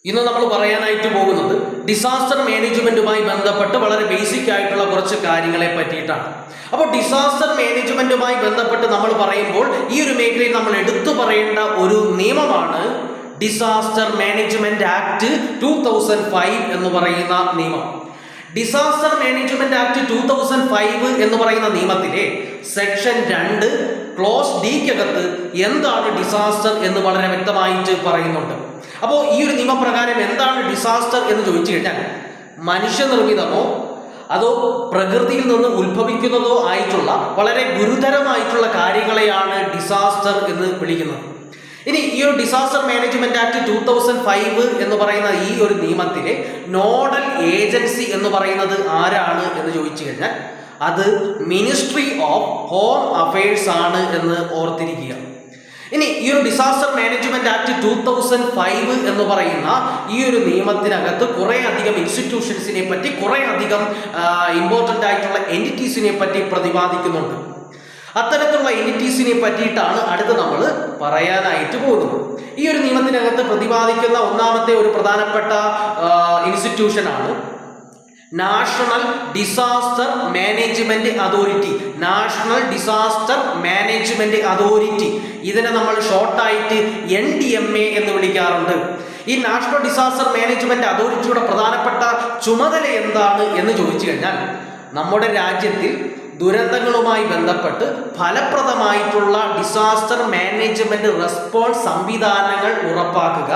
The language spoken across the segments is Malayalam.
ഇന്ന് നമ്മൾ പറയാനായിട്ട് പോകുന്നത് ഡിസാസ്റ്റർ മാനേജ്മെന്റുമായി ബന്ധപ്പെട്ട് വളരെ ബേസിക് ആയിട്ടുള്ള കുറച്ച് കാര്യങ്ങളെ പറ്റിയിട്ടാണ്. അപ്പോൾ ഡിസാസ്റ്റർ മാനേജ്മെന്റുമായി ബന്ധപ്പെട്ട് നമ്മൾ പറയുമ്പോൾ ഈ ഒരു മേഖലയിൽ നമ്മൾ എടുത്തു പറയേണ്ട ഒരു നിയമമാണ് ഡിസാസ്റ്റർ മാനേജ്മെന്റ് ആക്ട് 2005 എന്ന് പറയുന്ന നിയമം. ഡിസാസ്റ്റർ മാനേജ്മെന്റ് ആക്ട് 2005 എന്ന് പറയുന്ന നിയമത്തിലെ സെക്ഷൻ 2 ക്ലോസ് ഡിക്കകത്ത് എന്താണ് ഡിസാസ്റ്റർ എന്ന് വളരെ വ്യക്തമായിട്ട് പറയുന്നുണ്ട്. അപ്പോൾ ഈ ഒരു നിയമപ്രകാരം എന്താണ് ഡിസാസ്റ്റർ എന്ന് ചോദിച്ചു കഴിഞ്ഞാൽ മനുഷ്യനിർമ്മിതമോ അതോ പ്രകൃതിയിൽ നിന്ന് ഉത്ഭവിക്കുന്നതോ ആയിട്ടുള്ള വളരെ ഗുരുതരമായിട്ടുള്ള കാര്യങ്ങളെയാണ് ഡിസാസ്റ്റർ എന്ന് വിളിക്കുന്നത്. ഇനി ഈ ഒരു ഡിസാസ്റ്റർ മാനേജ്മെന്റ് ആക്ട് 2005 എന്ന് പറയുന്ന ഈ ഒരു നിയമത്തിലെ നോഡൽ ഏജൻസി എന്ന് പറയുന്നത് ആരാണ് എന്ന് ചോദിച്ചു കഴിഞ്ഞാൽ അത് മിനിസ്ട്രി ഓഫ് ഹോം അഫയേഴ്സ് ആണ് എന്ന് ഓർത്തിരിക്കുക. ഇനി ഈ ഒരു ഡിസാസ്റ്റർ മാനേജ്മെന്റ് ആക്ട് 2005 എന്ന് പറയുന്ന ഈ ഒരു നിയമത്തിനകത്ത് കുറേ അധികം ഇൻസ്റ്റിറ്റ്യൂഷൻസിനെ പറ്റി കുറേ അധികം ഇമ്പോർട്ടൻ്റ് ആയിട്ടുള്ള എൻറ്റിറ്റീസിനെ പറ്റി പ്രതിപാദിക്കുന്നുണ്ട്. അത്തരത്തിലുള്ള എൻറ്റിറ്റീസിനെ പറ്റിയിട്ടാണ് അടുത്ത് നമ്മൾ പറയാനായിട്ട് പോകുന്നത്. ഈ ഒരു നിയമത്തിനകത്ത് പ്രതിപാദിക്കുന്ന ഒന്നാമത്തെ ഒരു പ്രധാനപ്പെട്ട ഇൻസ്റ്റിറ്റ്യൂഷനാണ് national disaster management authority. National disaster management authority, ഇതിനെ നമ്മൾ ഷോർട്ടായിട്ട് NDMA എന്ന് വിളിക്കാറുണ്ട്. ഈ നാഷണൽ ഡിസാസ്റ്റർ മാനേജ്മെന്റ് അതോറിറ്റിയുടെ പ്രധാനപ്പെട്ട ചുമതല എന്താണ് എന്ന് ചോദിച്ചു കഴിഞ്ഞാൽ നമ്മുടെ രാജ്യത്തിൽ ദുരന്തങ്ങളുമായി ബന്ധപ്പെട്ട് ഫലപ്രദമായിട്ടുള്ള ഡിസാസ്റ്റർ മാനേജ്മെന്റ് റെസ്പോൺസ് സംവിധാനങ്ങൾ ഉറപ്പാക്കുക,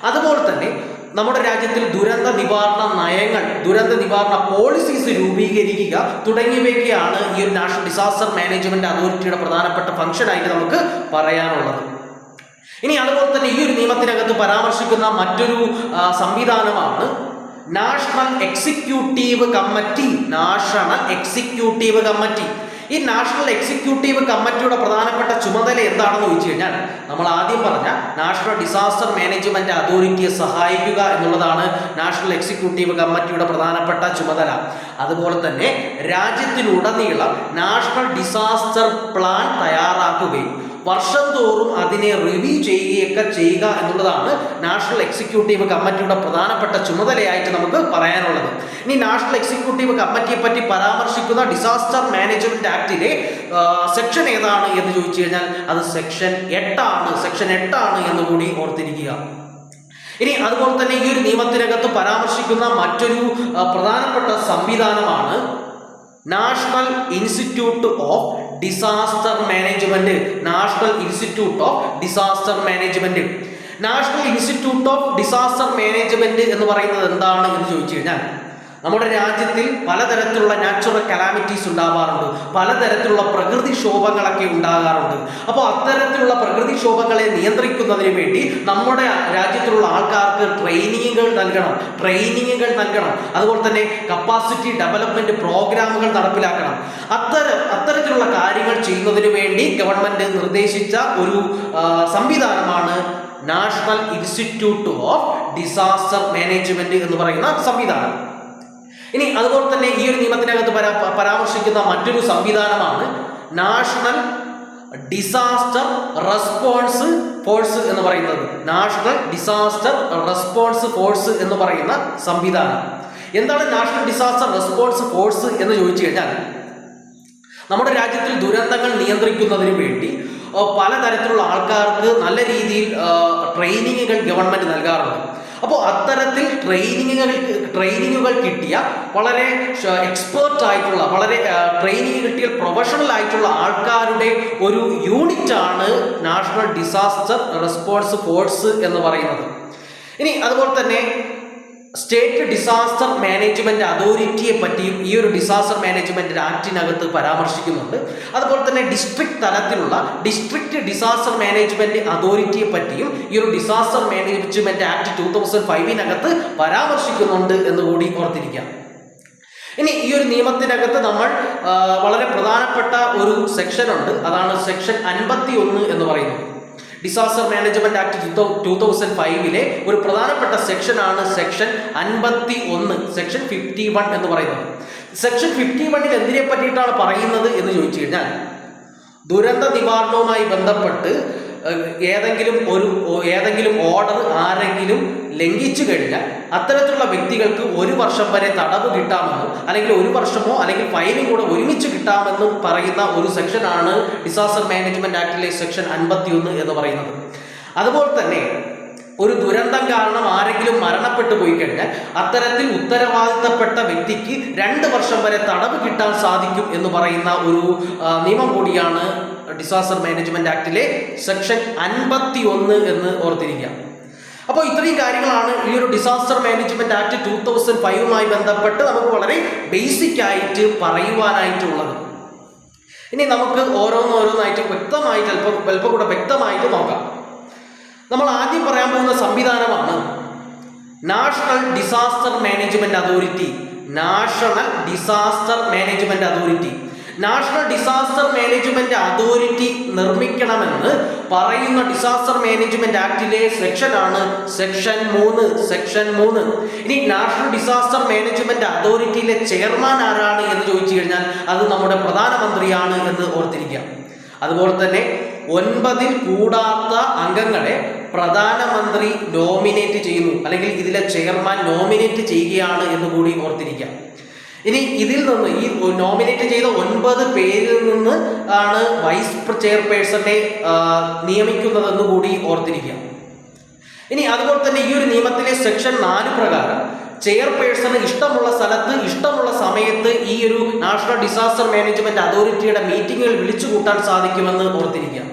അതുപോലെ തന്നെ നമ്മുടെ രാജ്യത്തിൽ ദുരന്ത നിവാരണ നയങ്ങൾ, ദുരന്ത നിവാരണ പോളിസീസ് രൂപീകരിക്കുക തുടങ്ങിയവയൊക്കെയാണ് ഈ ഒരു നാഷണൽ ഡിസാസ്റ്റർ മാനേജ്മെന്റ് അതോറിറ്റിയുടെ പ്രധാനപ്പെട്ട ഫംഗ്ഷനായിട്ട് നമുക്ക് പറയാനുള്ളത്. ഇനി അതുപോലെ തന്നെ ഈ ഒരു നിയമത്തിനകത്ത് പരാമർശിക്കുന്ന മറ്റൊരു സംവിധാനമാണ് national executive committee. National executive committee. ഈ നാഷണൽ എക്സിക്യൂട്ടീവ് കമ്മിറ്റിയുടെ പ്രധാനപ്പെട്ട ചുമതല എന്താണെന്ന് ചോദിച്ചു കഴിഞ്ഞാൽ നമ്മൾ ആദ്യം പറഞ്ഞ നാഷണൽ ഡിസാസ്റ്റർ മാനേജ്മെന്റ് അതോറിറ്റിയെ സഹായിക്കുക എന്നുള്ളതാണ് നാഷണൽ എക്സിക്യൂട്ടീവ് കമ്മിറ്റിയുടെ പ്രധാനപ്പെട്ട ചുമതല. അതുപോലെ തന്നെ രാജ്യത്തിലുടനീളം നാഷണൽ ഡിസാസ്റ്റർ പ്ലാൻ തയ്യാറാക്കുകയും വർഷം തോറും അതിനെ റിവ്യൂ ചെയ്യുകയൊക്കെ ചെയ്യുക എന്നുള്ളതാണ് നാഷണൽ എക്സിക്യൂട്ടീവ് കമ്മിറ്റിയുടെ പ്രധാനപ്പെട്ട ചുമതലയായിട്ട് നമുക്ക് പറയാനുള്ളത്. ഇനി നാഷണൽ എക്സിക്യൂട്ടീവ് കമ്മിറ്റിയെ പറ്റി പരാമർശിക്കുന്ന ഡിസാസ്റ്റർ മാനേജ്മെന്റ് ആക്ടിലെ സെക്ഷൻ ഏതാണ് എന്ന് ചോദിച്ചു കഴിഞ്ഞാൽ അത് സെക്ഷൻ 8 ആണ്. സെക്ഷൻ 8 ആണ് എന്ന് കൂടി ഓർത്തിരിക്കുക. ഇനി അതുപോലെ തന്നെ ഈ ഒരു നിയമത്തിനകത്ത് പരാമർശിക്കുന്ന മറ്റൊരു പ്രധാനപ്പെട്ട സംവിധാനമാണ് national institute of disaster management. National institute of disaster management. National institute of disaster management എന്ന് പറയുന്നത് എന്താണ് എന്ന് ചോദിച്ചു കഴിഞ്ഞാൽ നമ്മുടെ രാജ്യത്തിൽ പലതരത്തിലുള്ള നാച്ചുറൽ കലാമിറ്റീസ് ഉണ്ടാവാറുണ്ട്, പലതരത്തിലുള്ള പ്രകൃതിക്ഷോഭങ്ങളൊക്കെ ഉണ്ടാകാറുണ്ട്. അപ്പോൾ അത്തരത്തിലുള്ള പ്രകൃതിക്ഷോഭങ്ങളെ നിയന്ത്രിക്കുന്നതിന് വേണ്ടി നമ്മുടെ രാജ്യത്തിലുള്ള ആൾക്കാർക്ക് ട്രെയിനിങ്ങുകൾ നൽകണം. അതുപോലെ തന്നെ കപ്പാസിറ്റി ഡെവലപ്മെന്റ് പ്രോഗ്രാമുകൾ നടപ്പിലാക്കണം. അത്തരത്തിലുള്ള കാര്യങ്ങൾ ചെയ്യുന്നതിന് വേണ്ടി ഗവൺമെന്റ് നിർദ്ദേശിച്ച ഒരു സംവിധാനമാണ് national institute of disaster management എന്ന് പറയുന്ന സംവിധാനം. ഇനി അതുപോലെ തന്നെ ഈ ഒരു നിയമത്തിനകത്ത് പരാമർശിക്കുന്ന മറ്റൊരു സംവിധാനമാണ് നാഷണൽ ഡിസാസ്റ്റർ റെസ്പോൺസ് ഫോഴ്സ് എന്ന് പറയുന്നത്. നാഷണൽ ഡിസാസ്റ്റർ റെസ്പോൺസ് ഫോഴ്സ് എന്ന് പറയുന്ന സംവിധാനം. എന്താണ് നാഷണൽ ഡിസാസ്റ്റർ റെസ്പോൺസ് ഫോഴ്സ് എന്ന് ചോദിച്ചു കഴിഞ്ഞാൽ നമ്മുടെ രാജ്യത്തിൽ ദുരന്തങ്ങൾ നിയന്ത്രിക്കുന്നതിന് വേണ്ടി പലതരത്തിലുള്ള ആൾക്കാർക്ക് നല്ല രീതിയിൽ ട്രെയിനിങ്ങുകൾ ഗവൺമെന്റ് നൽകാറുണ്ട്. അപ്പോൾ അത്തരത്തിൽ ട്രെയിനിങ്ങുകൾ കിട്ടിയ വളരെ എക്സ്പേർട്ട് ആയിട്ടുള്ള, വളരെ ട്രെയിനിങ് കിട്ടിയ പ്രൊഫഷണൽ ആയിട്ടുള്ള ആൾക്കാരുടെ ഒരു യൂണിറ്റാണ് നാഷണൽ ഡിസാസ്റ്റർ റെസ്പോൺസ് ഫോഴ്സ് എന്ന് പറയുന്നത്. ഇനി അതുപോലെ തന്നെ സ്റ്റേറ്റ് ഡിസാസ്റ്റർ മാനേജ്മെന്റ് അതോറിറ്റിയെ പറ്റിയും ഈ ഒരു ഡിസാസ്റ്റർ മാനേജ്മെന്റ് ആക്ടിനകത്ത് പരാമർശിക്കുന്നുണ്ട്. അതുപോലെ തന്നെ ഡിസ്ട്രിക്ട് തലത്തിലുള്ള ഡിസ്ട്രിക്ട് ഡിസാസ്റ്റർ മാനേജ്മെന്റ് അതോറിറ്റിയെ പറ്റിയും ഈ ഒരു ഡിസാസ്റ്റർ മാനേജ്മെന്റ് ആക്ട് 2005 പരാമർശിക്കുന്നുണ്ട് എന്ന് കൂടി ഓർത്തിരിക്കാം. ഇനി ഈ ഒരു നിയമത്തിനകത്ത് നമ്മൾ വളരെ പ്രധാനപ്പെട്ട ഒരു സെക്ഷൻ ഉണ്ട്, അതാണ് സെക്ഷൻ 51 എന്ന് പറയുന്നത്. ഡിസാസ്റ്റർ മാനേജ്മെന്റ് ആക്ട് 2005 ഒരു പ്രധാനപ്പെട്ട സെക്ഷനാണ് സെക്ഷൻ 51, സെക്ഷൻ 51 എന്ന് പറയുന്നത്. സെക്ഷൻ 51 എന്തിനെ പറ്റിയിട്ടാണ് പറയുന്നത് എന്ന് ചോദിച്ചു കഴിഞ്ഞാൽ ദുരന്ത നിവാരണവുമായി ബന്ധപ്പെട്ട് ഏതെങ്കിലും ഓർഡർ ആരെങ്കിലും ലംഘിച്ചു കഴിഞ്ഞാൽ അത്തരത്തിലുള്ള വ്യക്തികൾക്ക് 1 വർഷം വരെ തടവ് കിട്ടാമെന്നും അല്ലെങ്കിൽ 1 വർഷമോ അല്ലെങ്കിൽ ഫൈനും കൂടെ ഒരുമിച്ച് കിട്ടാമെന്നും പറയുന്ന ഒരു സെക്ഷനാണ് ഡിസാസ്റ്റർ മാനേജ്മെന്റ് ആക്ടിലെ സെക്ഷൻ 51 എന്ന് പറയുന്നത്. അതുപോലെ തന്നെ ഒരു ദുരന്തം കാരണം ആരെങ്കിലും മരണപ്പെട്ടു പോയി കഴിഞ്ഞാൽ അത്തരത്തിൽ ഉത്തരവാദിത്തപ്പെട്ട വ്യക്തിക്ക് 2 വർഷം വരെ തടവ് കിട്ടാൻ സാധിക്കും എന്ന് പറയുന്ന ഒരു നിയമം കൂടിയാണ് ഡിസാസ്റ്റർ മാനേജ്മെന്റ് ആക്ടിലെ സെക്ഷൻ 51 എന്ന് ഓർത്തിരിക്കുക. അപ്പോൾ ഇത്രയും കാര്യങ്ങളാണ് ഈ ഒരു ഡിസാസ്റ്റർ മാനേജ്മെന്റ് ആക്ട് 2005 ബന്ധപ്പെട്ട് നമുക്ക് വളരെ ബേസിക് ആയിട്ട് പറയുവാനായിട്ടുള്ളത്. ഇനി നമുക്ക് ഓരോന്നായിട്ട് വ്യക്തമായിട്ട് അല്പം കൂടെ വ്യക്തമായിട്ട് നോക്കാം. നമ്മൾ ആദ്യം പറയാൻ പോകുന്ന സംവിധാനമാണ് national disaster management authority. National disaster management authority നിർമ്മിക്കണമെന്ന് പറയുന്ന ഡിസാസ്റ്റർ മാനേജ്മെന്റ് ആക്ടിലെ സെക്ഷനാണ് സെക്ഷൻ 3. ഇനി നാഷണൽ ഡിസാസ്റ്റർ മാനേജ്മെന്റ് അതോറിറ്റിയിലെ ചെയർമാൻ ആരാണ് എന്ന് ചോദിച്ചു കഴിഞ്ഞാൽ അത് നമ്മുടെ പ്രധാനമന്ത്രിയാണ് എന്ന് ഓർത്തിരിക്കുക. അതുപോലെ തന്നെ 9 കൂടാത്ത അംഗങ്ങളെ പ്രധാനമന്ത്രി നോമിനേറ്റ് ചെയ്യുന്നു, അല്ലെങ്കിൽ ഇതിലെ ചെയർമാൻ നോമിനേറ്റ് ചെയ്യുകയാണ് എന്ന് കൂടി ഓർത്തിരിക്കുക. ഇനി ഇതിൽ നിന്ന് ഈ നോമിനേറ്റ് ചെയ്ത 9 പേരിൽ നിന്ന് ആണ് വൈസ് ചെയർപേഴ്സണെ നിയമിക്കുന്നതെന്ന് കൂടി ഓർത്തിരിക്കുക. ഇനി അതുപോലെ തന്നെ ഈ ഒരു നിയമത്തിലെ സെക്ഷൻ 4 പ്രകാരം ചെയർപേഴ്സണ് ഇഷ്ടമുള്ള സ്ഥലത്ത് ഇഷ്ടമുള്ള സമയത്ത് ഈ ഒരു നാഷണൽ ഡിസാസ്റ്റർ മാനേജ്മെന്റ് അതോറിറ്റിയുടെ മീറ്റിങ്ങുകൾ വിളിച്ചു കൂട്ടാൻ സാധിക്കുമെന്ന് ഓർത്തിരിക്കുക.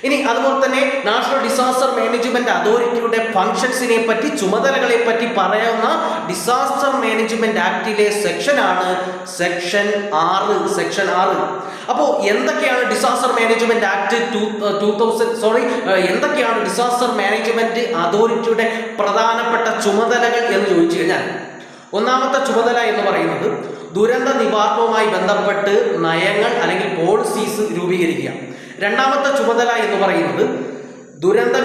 ഇനി അതുപോലെ തന്നെ നാഷണൽ ഡിസാസ്റ്റർ മാനേജ്മെന്റ് അതോറിറ്റിയുടെ ഫംഗ്ഷൻസിനെ പറ്റി, ചുമതലകളെ പറ്റി പറയുന്ന ഡിസാസ്റ്റർ മാനേജ്മെന്റ് ആക്ടിലെ സെക്ഷനാണ് സെക്ഷൻ 6. അപ്പോൾ എന്തൊക്കെയാണ് ഡിസാസ്റ്റർ മാനേജ്മെന്റ് ആക്ട് എന്തൊക്കെയാണ് ഡിസാസ്റ്റർ മാനേജ്മെന്റ് അതോറിറ്റിയുടെ പ്രധാനപ്പെട്ട ചുമതലകൾ എന്ന് ചോദിച്ചു കഴിഞ്ഞാൽ, ഒന്നാമത്തെ ചുമതല എന്ന് പറയുന്നത് ദുരന്ത നിവാരണവുമായി ബന്ധപ്പെട്ട് നയങ്ങൾ അല്ലെങ്കിൽ പോളിസീസ് രൂപീകരിക്കുക. രണ്ടാമത്തെ ചുമതല എന്ന് പറയുന്നത് ദുരന്ത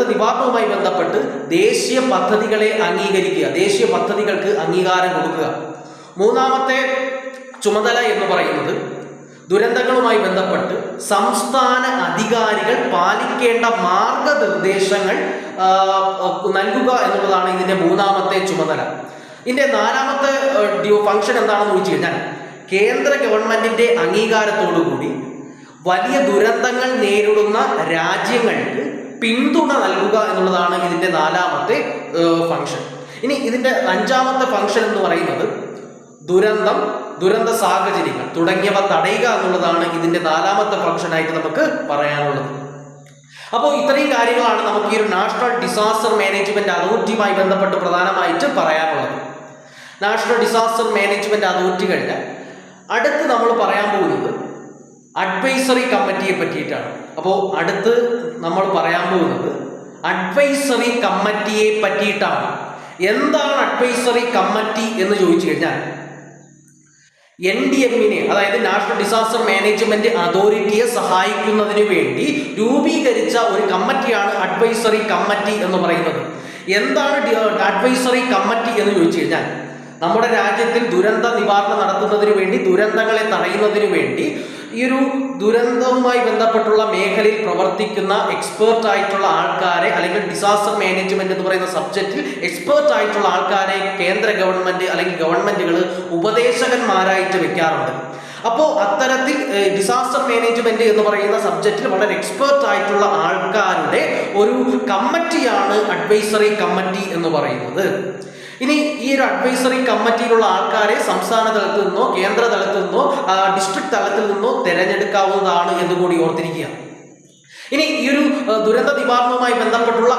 നിവാരണവുമായി ബന്ധപ്പെട്ട് ദേശീയ പദ്ധതികളെ അംഗീകരിക്കുക, ദേശീയ പദ്ധതികൾക്ക് അംഗീകാരം കൊടുക്കുക. മൂന്നാമത്തെ ചുമതല എന്ന് പറയുന്നത് ദുരന്തങ്ങളുമായി ബന്ധപ്പെട്ട് സംസ്ഥാന അധികാരികൾ പാലിക്കേണ്ട മാർഗനിർദ്ദേശങ്ങൾ നൽകുക എന്നുള്ളതാണ് ഇതിന്റെ മൂന്നാമത്തെ ചുമതല. ഇതിന്റെ നാലാമത്തെ ഫംഗ്ഷൻ എന്താണെന്ന് ചോദിച്ചു കഴിഞ്ഞാൽ, കേന്ദ്ര ഗവൺമെന്റിന്റെ അംഗീകാരത്തോടുകൂടി വലിയ ദുരന്തങ്ങൾ നേരിടുന്ന രാജ്യങ്ങൾക്ക് പിന്തുണ നൽകുക എന്നുള്ളതാണ് ഇതിന്റെ നാലാമത്തെ ഫംഗ്ഷൻ. ഇനി ഇതിന്റെ അഞ്ചാമത്തെ ഫംഗ്ഷൻ എന്ന് പറയുന്നത് ദുരന്ത സാഹചര്യങ്ങൾ തുടങ്ങിയവ തടയുക എന്നുള്ളതാണ് ഇതിന്റെ നാലാമത്തെ ഫംഗ്ഷനായിട്ട് നമുക്ക് പറയാനുള്ളത്. അപ്പോൾ ഇത്രയും കാര്യങ്ങളാണ് നമുക്ക് ഈ ഒരു നാഷണൽ ഡിസാസ്റ്റർ മാനേജ്മെന്റ് അതോറിറ്റിയുമായി ബന്ധപ്പെട്ട് പ്രധാനമായിട്ട് പറയാനുള്ളത്. നാഷണൽ ഡിസാസ്റ്റർ മാനേജ്മെന്റ് അതോറിറ്റികളുടെ അടുത്ത് നമ്മൾ പറയാൻ പോകുന്നത് അഡ്വൈസറി കമ്മിറ്റിയെ പറ്റിയിട്ടാണ്. അപ്പോൾ അടുത്ത് നമ്മൾ പറയാൻ പോകുന്നത് അഡ്വൈസറി കമ്മിറ്റിയെ പറ്റിയിട്ടാണ്. എന്താണ് അഡ്വൈസറി കമ്മിറ്റി എന്ന് ചോദിച്ചു കഴിഞ്ഞാൽ, NDM-നെ, അതായത് നാഷണൽ ഡിസാസ്റ്റർ മാനേജ്മെന്റ് അതോറിറ്റിയെ സഹായിക്കുന്നതിന് വേണ്ടി രൂപീകരിച്ച ഒരു കമ്മിറ്റിയാണ് അഡ്വൈസറി കമ്മിറ്റി എന്ന് പറയുന്നത്. എന്താണ് അഡ്വൈസറി കമ്മിറ്റി എന്ന് ചോദിച്ചു കഴിഞ്ഞാൽ, നമ്മുടെ രാജ്യത്തിൽ ദുരന്ത നിവാരണം നടത്തുന്നതിന് വേണ്ടി, ദുരന്തങ്ങളെ തടയുന്നതിന് വേണ്ടി ഈ ഒരു ദുരന്തവുമായി ബന്ധപ്പെട്ടുള്ള മേഖലയിൽ പ്രവർത്തിക്കുന്ന എക്സ്പേർട്ട് ആയിട്ടുള്ള ആൾക്കാരെ, അല്ലെങ്കിൽ ഡിസാസ്റ്റർ മാനേജ്മെന്റ് എന്ന് പറയുന്ന സബ്ജക്റ്റിൽ എക്സ്പേർട്ട് ആയിട്ടുള്ള ആൾക്കാരെ കേന്ദ്ര ഗവൺമെന്റ് അല്ലെങ്കിൽ ഗവൺമെന്റുകൾ ഉപദേശകന്മാരായിട്ട് വെക്കാറുണ്ട്. അപ്പോൾ അത്തരത്തിൽ ഡിസാസ്റ്റർ മാനേജ്മെന്റ് എന്ന് പറയുന്ന സബ്ജക്റ്റിൽ വളരെ എക്സ്പേർട്ട് ആയിട്ടുള്ള ആൾക്കാരുടെ ഒരു കമ്മിറ്റിയാണ് അഡ്വൈസറി കമ്മിറ്റി എന്ന് പറയുന്നത്. ഇനി ഈ ഒരു അഡ്വൈസറി കമ്മിറ്റിയിലുള്ള ആൾക്കാരെ സംസ്ഥാന തലത്തിൽ നിന്നോ കേന്ദ്ര തലത്തിൽ നിന്നോ ഡിസ്ട്രിക്ട് തലത്തിൽ നിന്നോ തിരഞ്ഞെടുക്കാവുന്നതാണ് എന്ന് കൂടി ഓർത്തിരിക്കുക. ഇനി ഈ ഒരു ദുരന്ത നിവാരണവുമായി ബന്ധപ്പെട്ടുള്ള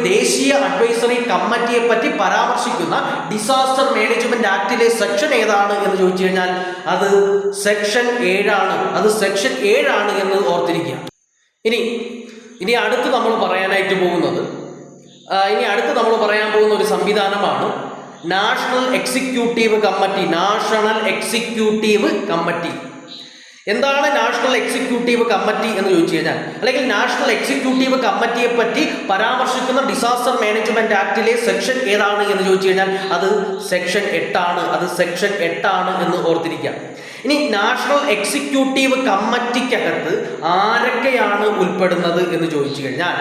ദേശീയ അഡ്വൈസറി കമ്മിറ്റിയെ പറ്റി പരാമർശിക്കുന്ന ഡിസാസ്റ്റർ മാനേജ്മെന്റ് ആക്ടിലെ സെക്ഷൻ ഏതാണ് എന്ന് ചോദിച്ചു കഴിഞ്ഞാൽ അത് സെക്ഷൻ 7 ആണ്. അത് സെക്ഷൻ 7 ആണ് എന്ന് ഓർത്തിരിക്കുക. ഇനി അടുത്ത് നമ്മൾ പറയാനായിട്ട് പോകുന്നത് പറയാൻ പോകുന്ന ഒരു സംവിധാനമാണ് നാഷണൽ എക്സിക്യൂട്ടീവ് കമ്മിറ്റി. എന്താണ് നാഷണൽ എക്സിക്യൂട്ടീവ് കമ്മിറ്റി എന്ന് ചോദിച്ചു കഴിഞ്ഞാൽ, അല്ലെങ്കിൽ നാഷണൽ എക്സിക്യൂട്ടീവ് കമ്മിറ്റിയെ പറ്റി പരാമർശിക്കുന്ന ഡിസാസ്റ്റർ മാനേജ്മെന്റ് ആക്ടിലെ സെക്ഷൻ ഏതാണ് എന്ന് ചോദിച്ചു കഴിഞ്ഞാൽ അത് സെക്ഷൻ 8 ആണ്. എന്ന് ഓർത്തിരിക്കുക. ഇനി നാഷണൽ എക്സിക്യൂട്ടീവ് കമ്മിറ്റിക്കകത്ത് ആരൊക്കെയാണ് ഉൾപ്പെടുന്നത് എന്ന് ചോദിച്ചു കഴിഞ്ഞാൽ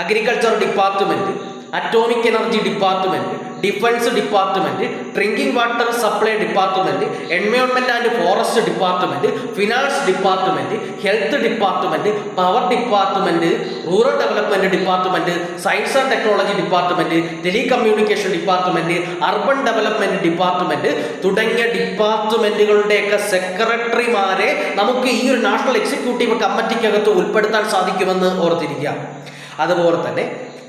agriculture department, atomic energy department, defence department, drinking water supply department, environment and forest department, finance department, health department, power department, rural development department, science and technology department, telecommunication department, urban development department തുടങ്ങിയ ഡിപ്പാർട്ട്മെന്റുകളുടെയൊക്കെ സെക്രട്ടറിമാരെ നമുക്ക് ഈ ഒരു നാഷണൽ എക്സിക്യൂട്ടീവ് കമ്മിറ്റിക്കകത്ത് ഉൾപ്പെടുത്താൻ സാധിക്കുമെന്ന് ഓർത്തിരിക്കാം. അതുപോലെ തന്നെ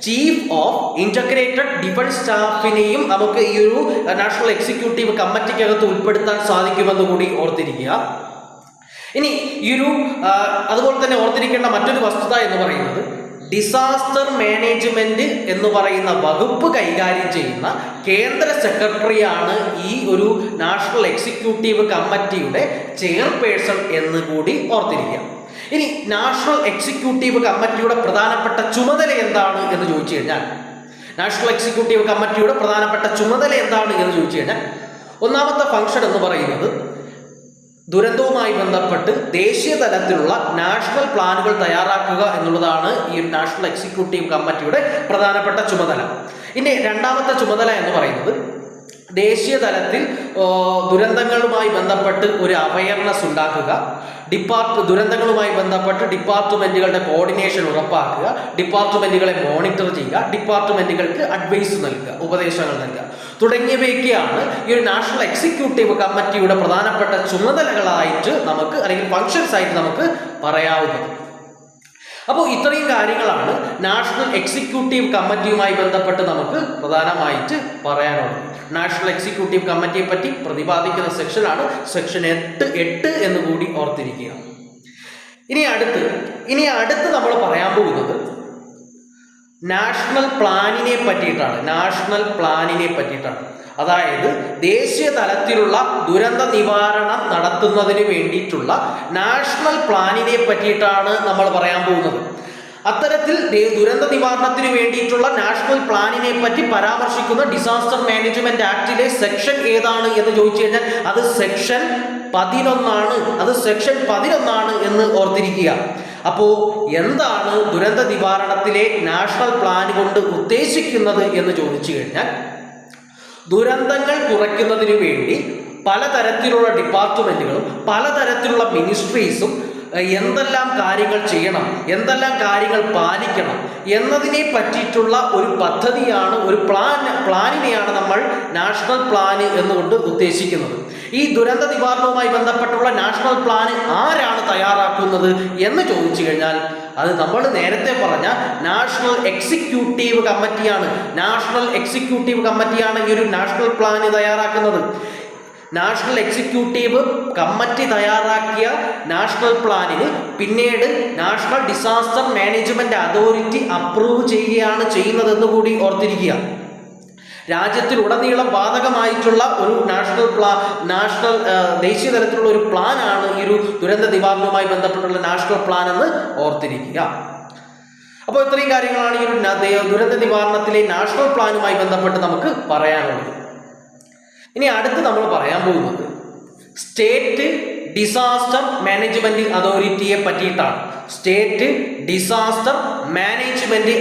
ചീഫ് ഓഫ് ഇന്റഗ്രേറ്റഡ് ഡിഫൻസ് സ്റ്റാഫിനെയും നമുക്ക് ഈ ഒരു നാഷണൽ എക്സിക്യൂട്ടീവ് കമ്മിറ്റിക്കകത്ത് ഉൾപ്പെടുത്താൻ സാധിക്കുമെന്ന് കൂടി ഓർത്തിരിക്കുക. ഇനി ഈ ഒരു അതുപോലെ തന്നെ ഓർത്തിരിക്കേണ്ട മറ്റൊരു വസ്തുത എന്ന് പറയുന്നത് ഡിസാസ്റ്റർ മാനേജ്മെന്റ് എന്ന് പറയുന്ന വകുപ്പ് കൈകാര്യം ചെയ്യുന്ന കേന്ദ്ര സെക്രട്ടറിയാണ് ഈ ഒരു നാഷണൽ എക്സിക്യൂട്ടീവ് കമ്മിറ്റിയുടെ ചെയർപേഴ്സൺ എന്ന് കൂടി ഓർത്തിരിക്കുക. ഇനി നാഷണൽ എക്സിക്യൂട്ടീവ് കമ്മിറ്റിയുടെ പ്രധാനപ്പെട്ട ചുമതല എന്താണ് എന്ന് ചോദിച്ചു കഴിഞ്ഞാൽ ഒന്നാമത്തെ ഫംഗ്ഷൻ എന്ന് പറയുന്നത് ദുരന്തവുമായി ബന്ധപ്പെട്ട് ദേശീയ തലത്തിലുള്ള നാഷണൽ പ്ലാനുകൾ തയ്യാറാക്കുക എന്നുള്ളതാണ് ഈ നാഷണൽ എക്സിക്യൂട്ടീവ് കമ്മിറ്റിയുടെ പ്രധാനപ്പെട്ട ചുമതല. ഇനി രണ്ടാമത്തെ ചുമതല എന്ന് പറയുന്നത് ദേശീയ തലത്തിൽ ദുരന്തങ്ങളുമായി ബന്ധപ്പെട്ട് ഒരു അവയർനെസ് ഉണ്ടാക്കുക, ദുരന്തങ്ങളുമായി ബന്ധപ്പെട്ട് ഡിപ്പാർട്ട്മെന്റുകളുടെ കോർഡിനേഷൻ ഉറപ്പാക്കുക, ഡിപ്പാർട്ട്മെന്റുകളെ മോണിറ്റർ ചെയ്യുക, ഡിപ്പാർട്ട്മെന്റുകൾക്ക് അഡ്വൈസ് നൽകുക, ഉപദേശങ്ങൾ നൽകുക തുടങ്ങിയവയൊക്കെയാണ് ഈ ഒരു നാഷണൽ എക്സിക്യൂട്ടീവ് കമ്മിറ്റിയുടെ പ്രധാനപ്പെട്ട ചുമതലകളായിട്ട് നമുക്ക് അല്ലെങ്കിൽ ഫങ്ഷൻസ് ആയിട്ട് നമുക്ക് പറയാവുന്നത്. അപ്പോൾ ഇത്രയും കാര്യങ്ങളാണ് നാഷണൽ എക്സിക്യൂട്ടീവ് കമ്മിറ്റിയുമായി ബന്ധപ്പെട്ട് നമുക്ക് പ്രധാനമായിട്ട് പറയാനുള്ളത്. നാഷണൽ എക്സിക്യൂട്ടീവ് കമ്മിറ്റിയെ പറ്റി പ്രതിപാദിക്കുന്ന സെക്ഷനാണ് സെക്ഷൻ 8 എന്ന് കൂടി ഓർത്തിരിക്കുക. ഇനി അടുത്ത് നമ്മൾ പറയാൻ പോകുന്നത് നാഷണൽ പ്ലാനിനെ പറ്റിയിട്ടാണ്. അതായത് ദേശീയ തലത്തിലുള്ള ദുരന്ത നിവാരണം നടത്തുന്നതിന് വേണ്ടിയിട്ടുള്ള നാഷണൽ പ്ലാനിനെ പറ്റിയിട്ടാണ് നമ്മൾ പറയാൻ പോകുന്നത്. അത്തരത്തിൽ ദുരന്ത നിവാരണത്തിന് വേണ്ടിയിട്ടുള്ള നാഷണൽ പ്ലാനിനെ പറ്റി പരാമർശിക്കുന്ന ഡിസാസ്റ്റർ മാനേജ്മെന്റ് ആക്ടിലെ സെക്ഷൻ ഏതാണ് എന്ന് ചോദിച്ചു കഴിഞ്ഞാൽ അത് സെക്ഷൻ 11 എന്ന് ഓർത്തിരിക്കുക. അപ്പോൾ എന്താണ് ദുരന്ത നിവാരണത്തിലെ നാഷണൽ പ്ലാൻ കൊണ്ട് ഉദ്ദേശിക്കുന്നത് എന്ന് ചോദിച്ചു കഴിഞ്ഞാൽ ദുരന്തങ്ങൾ കുറയ്ക്കുന്നതിന് വേണ്ടി പലതരത്തിലുള്ള ഡിപ്പാർട്ട്മെന്റുകളും പലതരത്തിലുള്ള മിനിസ്ട്രീസും എന്തെല്ലാം കാര്യങ്ങൾ ചെയ്യണം, എന്തെല്ലാം കാര്യങ്ങൾ പാലിക്കണം എന്നതിനെ പറ്റിയിട്ടുള്ള ഒരു പദ്ധതിയാണ്, ഒരു പ്ലാനിനെയാണ് നമ്മൾ നാഷണൽ പ്ലാൻ എന്നുകൊണ്ട് ഉദ്ദേശിക്കുന്നത്. ഈ ദുരന്ത നിവാരണവുമായി ബന്ധപ്പെട്ടുള്ള നാഷണൽ പ്ലാൻ ആരാണ് തയ്യാറാക്കുന്നത് എന്ന് ചോദിച്ചു കഴിഞ്ഞാൽ അത് നമ്മൾ നേരത്തെ പറഞ്ഞ നാഷണൽ എക്സിക്യൂട്ടീവ് കമ്മിറ്റിയാണ് ഈ ഒരു നാഷണൽ പ്ലാൻ തയ്യാറാക്കുന്നത്. നാഷണൽ എക്സിക്യൂട്ടീവ് കമ്മിറ്റി തയ്യാറാക്കിയ നാഷണൽ പ്ലാനിന് പിന്നീട് national disaster management authority approve ചെയ്യുകയാണ് ചെയ്യുന്നതെന്ന് കൂടി ഓർത്തിരിക്കുക. രാജ്യത്തിലുടനീളം ബാധകമായിട്ടുള്ള ഒരു ദേശീയ തലത്തിലുള്ള ഒരു പ്ലാനാണ് ഈ ഒരു ദുരന്ത നിവാരണവുമായി ബന്ധപ്പെട്ടുള്ള നാഷണൽ പ്ലാൻ എന്ന് ഓർത്തിരിക്കുക. അപ്പോൾ ഇത്രയും കാര്യങ്ങളാണ് ഈ ഒരു ദുരന്ത നിവാരണത്തിലെ നാഷണൽ പ്ലാനുമായി ബന്ധപ്പെട്ട് നമുക്ക് പറയാനുള്ളത്. ഇനി അടുത്ത് നമ്മൾ പറയാൻ പോകുന്നത് സ്റ്റേറ്റ് ഡിസാസ്റ്റർ മാനേജ്മെന്റ് അതോറിറ്റിയെ പറ്റിയിട്ടാണ്. സ്റ്റേറ്റ് ഡിസാസ്റ്റർ മാനേജ്മെന്റ്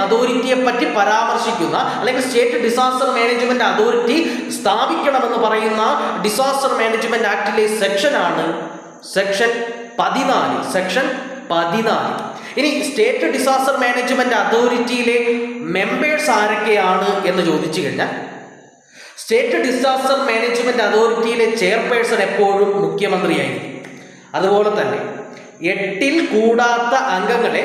അതോറിറ്റിയെ പറ്റി പരാമർശിക്കുന്ന അല്ലെങ്കിൽ സ്റ്റേറ്റ് ഡിസാസ്റ്റർ മാനേജ്മെന്റ് അതോറിറ്റി സ്ഥാപിക്കണമെന്ന് പറയുന്ന ഡിസാസ്റ്റർ മാനേജ്മെന്റ് ആക്ടിലെ സെക്ഷനാണ് സെക്ഷൻ 14. ഇനി സ്റ്റേറ്റ് ഡിസാസ്റ്റർ മാനേജ്മെന്റ് അതോറിറ്റിയിലെ മെമ്പേഴ്സ് ആരൊക്കെയാണ് എന്ന് ചോദിച്ചു കഴിഞ്ഞാൽ സ്റ്റേറ്റ് ഡിസാസ്റ്റർ മാനേജ്മെന്റ് അതോറിറ്റിയിലെ ചെയർപേഴ്സൺ എപ്പോഴും മുഖ്യമന്ത്രിയായിരിക്കും. അതുപോലെ തന്നെ 8 കൂടാത്ത അംഗങ്ങളെ